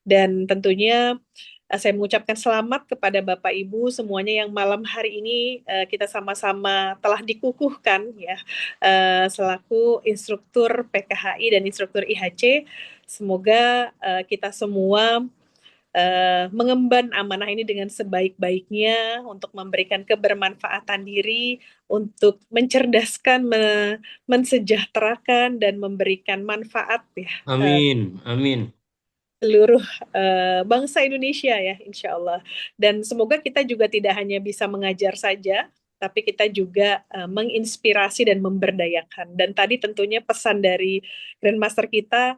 Dan tentunya saya mengucapkan selamat kepada Bapak Ibu semuanya yang malam hari ini kita sama-sama telah dikukuhkan ya selaku instruktur PKHI dan instruktur IHC. Semoga kita semua mengemban amanah ini dengan sebaik-baiknya untuk memberikan kebermanfaatan diri, untuk mencerdaskan, mensejahterakan, dan memberikan manfaat ya. Amin, amin. Seluruh bangsa Indonesia ya, insya Allah. Dan semoga kita juga tidak hanya bisa mengajar saja, tapi kita juga menginspirasi dan memberdayakan. Dan tadi tentunya pesan dari Grandmaster kita,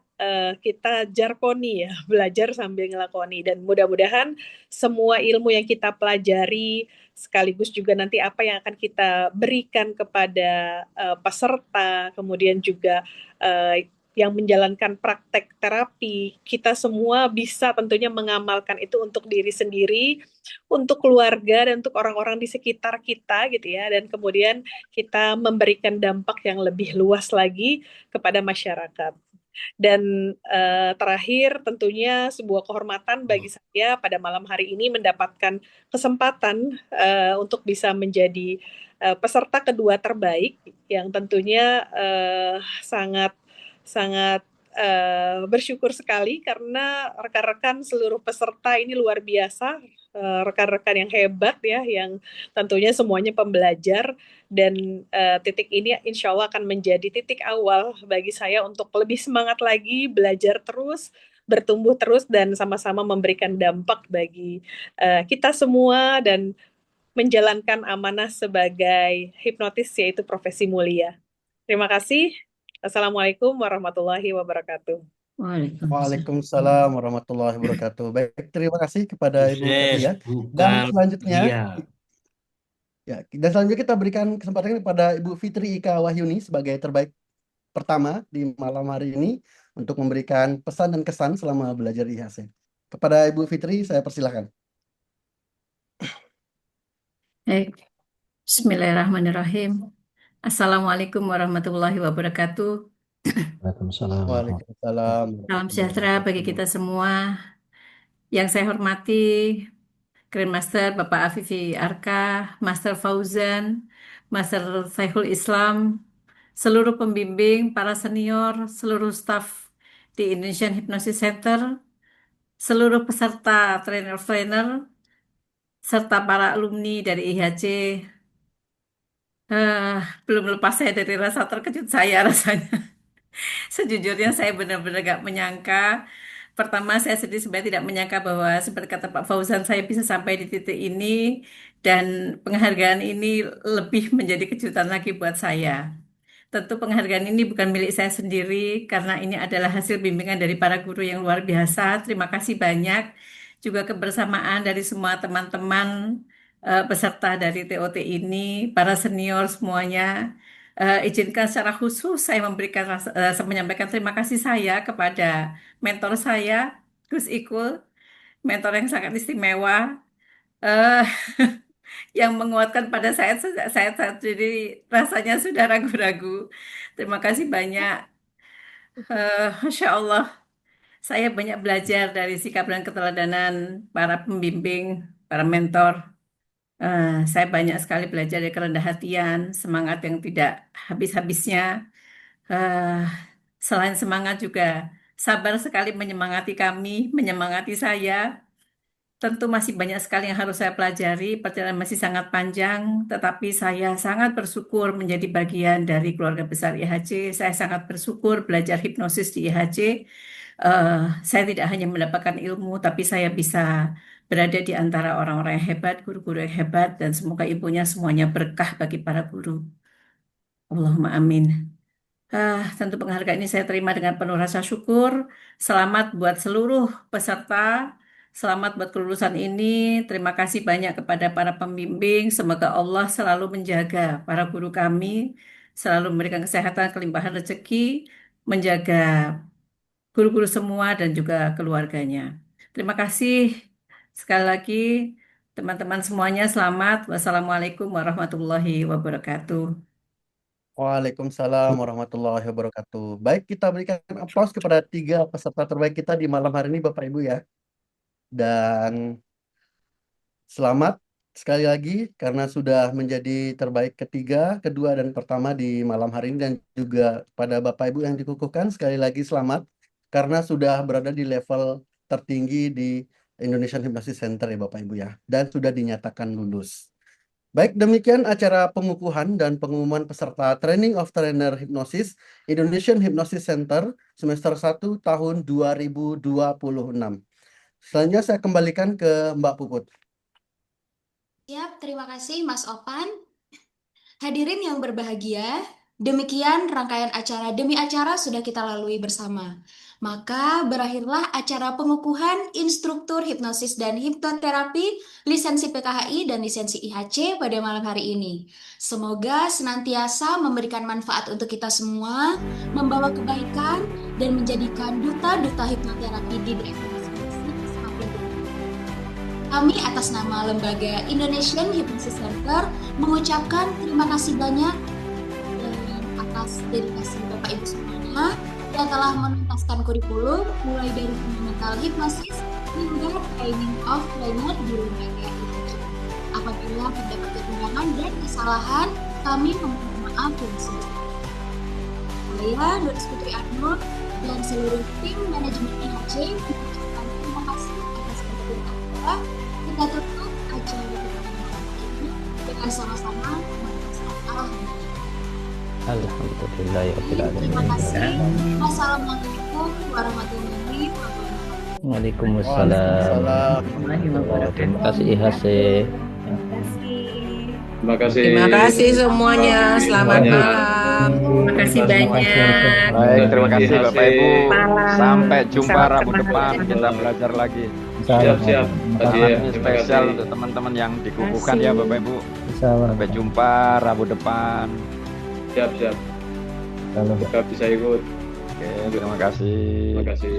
kita jarkoni ya, belajar sambil ngelakoni. Dan mudah-mudahan semua ilmu yang kita pelajari, sekaligus juga nanti apa yang akan kita berikan kepada peserta, kemudian juga yang menjalankan praktek terapi, kita semua bisa tentunya mengamalkan itu untuk diri sendiri, untuk keluarga, dan untuk orang-orang di sekitar kita gitu ya, dan kemudian kita memberikan dampak yang lebih luas lagi kepada masyarakat. Dan terakhir tentunya sebuah kehormatan bagi saya pada malam hari ini mendapatkan kesempatan untuk bisa menjadi peserta kedua terbaik, yang tentunya sangat bersyukur sekali karena rekan-rekan seluruh peserta ini luar biasa, rekan-rekan yang hebat ya, yang tentunya semuanya pembelajar, dan titik ini insya Allah akan menjadi titik awal bagi saya untuk lebih semangat lagi, belajar terus, bertumbuh terus, dan sama-sama memberikan dampak bagi kita semua dan menjalankan amanah sebagai hipnotis, yaitu profesi mulia. Terima kasih. Assalamualaikum warahmatullahi wabarakatuh. Waalaikumsalam warahmatullahi wabarakatuh. Baik, terima kasih kepada Ibu Katlia. Dan Bukan selanjutnya dia. Ya, dan selanjutnya kita berikan kesempatan kepada Ibu Fitri Ika Wahyuni sebagai terbaik pertama di malam hari ini untuk memberikan pesan dan kesan selama belajar IHC. Kepada Ibu Fitri, saya persilahkan. Baik, Bismillahirrahmanirrahim. Assalamualaikum warahmatullahi wabarakatuh. Waalaikumsalam. Waalaikumsalam. Salam sejahtera bagi kita semua. Yang saya hormati, Grandmaster Bapak Afifi Arka, Master Fauzan, Master Saiful Islam, seluruh pembimbing, para senior, seluruh staf di Indonesian Hypnosis Center, seluruh peserta trainer-trainer, serta para alumni dari IHC. Belum lepas saya dari rasa terkejut saya rasanya. Sejujurnya saya benar-benar gak menyangka. Pertama saya sendiri sebenarnya tidak menyangka bahwa seperti kata Pak Fauzan saya bisa sampai di titik ini dan penghargaan ini lebih menjadi kejutan lagi buat saya. Tentu penghargaan ini bukan milik saya sendiri karena ini adalah hasil bimbingan dari para guru yang luar biasa. Terima kasih banyak. Juga kebersamaan dari semua teman-teman peserta dari TOT ini, para senior semuanya. Izinkan secara khusus saya menyampaikan terima kasih saya kepada mentor saya, Gus Ikul, mentor yang sangat istimewa, eh, yang menguatkan pada saya jadi rasanya sudah ragu-ragu. Terima kasih banyak. Masya Allah, saya banyak belajar dari sikap dan keteladanan para pembimbing, para mentor. Saya banyak sekali belajar dari kerendahan hatian, semangat yang tidak habis-habisnya. Selain semangat juga sabar sekali menyemangati kami, menyemangati saya. Tentu masih banyak sekali yang harus saya pelajari, perjalanan masih sangat panjang, tetapi saya sangat bersyukur menjadi bagian dari keluarga besar IHC. Saya sangat bersyukur belajar hipnosis di IHC. Saya tidak hanya mendapatkan ilmu, tapi saya bisa berada di antara orang-orang yang hebat, guru-guru yang hebat, dan semoga ibunya semuanya berkah bagi para guru. Allahumma amin. Tentu penghargaan ini saya terima dengan penuh rasa syukur. Selamat buat seluruh peserta. Selamat buat kelulusan ini. Terima kasih banyak kepada para pembimbing. Semoga Allah selalu menjaga para guru kami, selalu memberikan kesehatan, kelimpahan rezeki, menjaga guru-guru semua dan juga keluarganya. Terima kasih sekali lagi teman-teman semuanya. Selamat. Wassalamualaikum warahmatullahi wabarakatuh. Waalaikumsalam warahmatullahi wabarakatuh. Baik, kita berikan aplaus kepada 3 peserta terbaik kita di malam hari ini, Bapak Ibu ya. Dan selamat sekali lagi karena sudah menjadi terbaik ketiga, kedua, dan pertama di malam hari ini. Dan juga pada Bapak Ibu yang dikukuhkan, sekali lagi selamat karena sudah berada di level tertinggi di Indonesian Hypnosis Center ya Bapak Ibu ya. Dan sudah dinyatakan lulus. Baik, demikian acara pengukuhan dan pengumuman peserta Training of Trainer Hypnosis Indonesian Hypnosis Center semester 1 tahun 2026. Selanjutnya saya kembalikan ke Mbak Puput. Siap, terima kasih Mas Opan. Hadirin yang berbahagia, demikian rangkaian acara demi acara sudah kita lalui bersama. Maka berakhirlah acara pengukuhan instruktur hipnosis dan hipnoterapi lisensi PKHI dan lisensi IHC pada malam hari ini. Semoga senantiasa memberikan manfaat untuk kita semua, membawa kebaikan, dan menjadikan duta-duta hipnoterapi di daerah masing-masing semakin berkembang. Kami atas nama Lembaga Indonesian Hypnosis Center mengucapkan terima kasih banyak atas dedikasi Bapak Ibu semuanya yang telah menuntaskan kurikulum mulai dari fundamental hipnosis hingga training of trainer di lembaga IHC. Apabila terdapat kekurangan dan kesalahan, kami memohon maaf yang sebesar-besarnya. Saya, Doris Putri Arno, dan seluruh tim manajemen IHC mengucapkan terima kasih atas keberkahan Anda. Kita tutup acara kita malam ini dengan sama-sama mengucapkan alhamdulillah. Terima kasih. Wassalamualaikum warahmatullahi wabarakatuh. Waalaikumsalam. Terima kasih IHC. Terima kasih. Terima kasih semuanya. Selamat malam. Terima kasih banyak. Baik, terima kasih Bapak Ibu. Malam. Sampai jumpa Sampai Rabu ketemu. depan kita belajar lagi. Siap. Terima Ini kasih. spesial untuk teman-teman yang dikukuhkan ya Bapak Ibu. Sampai jumpa Rabu depan. Siap. Kalau Kita bisa ikut. Oke, terima kasih. Terima kasih.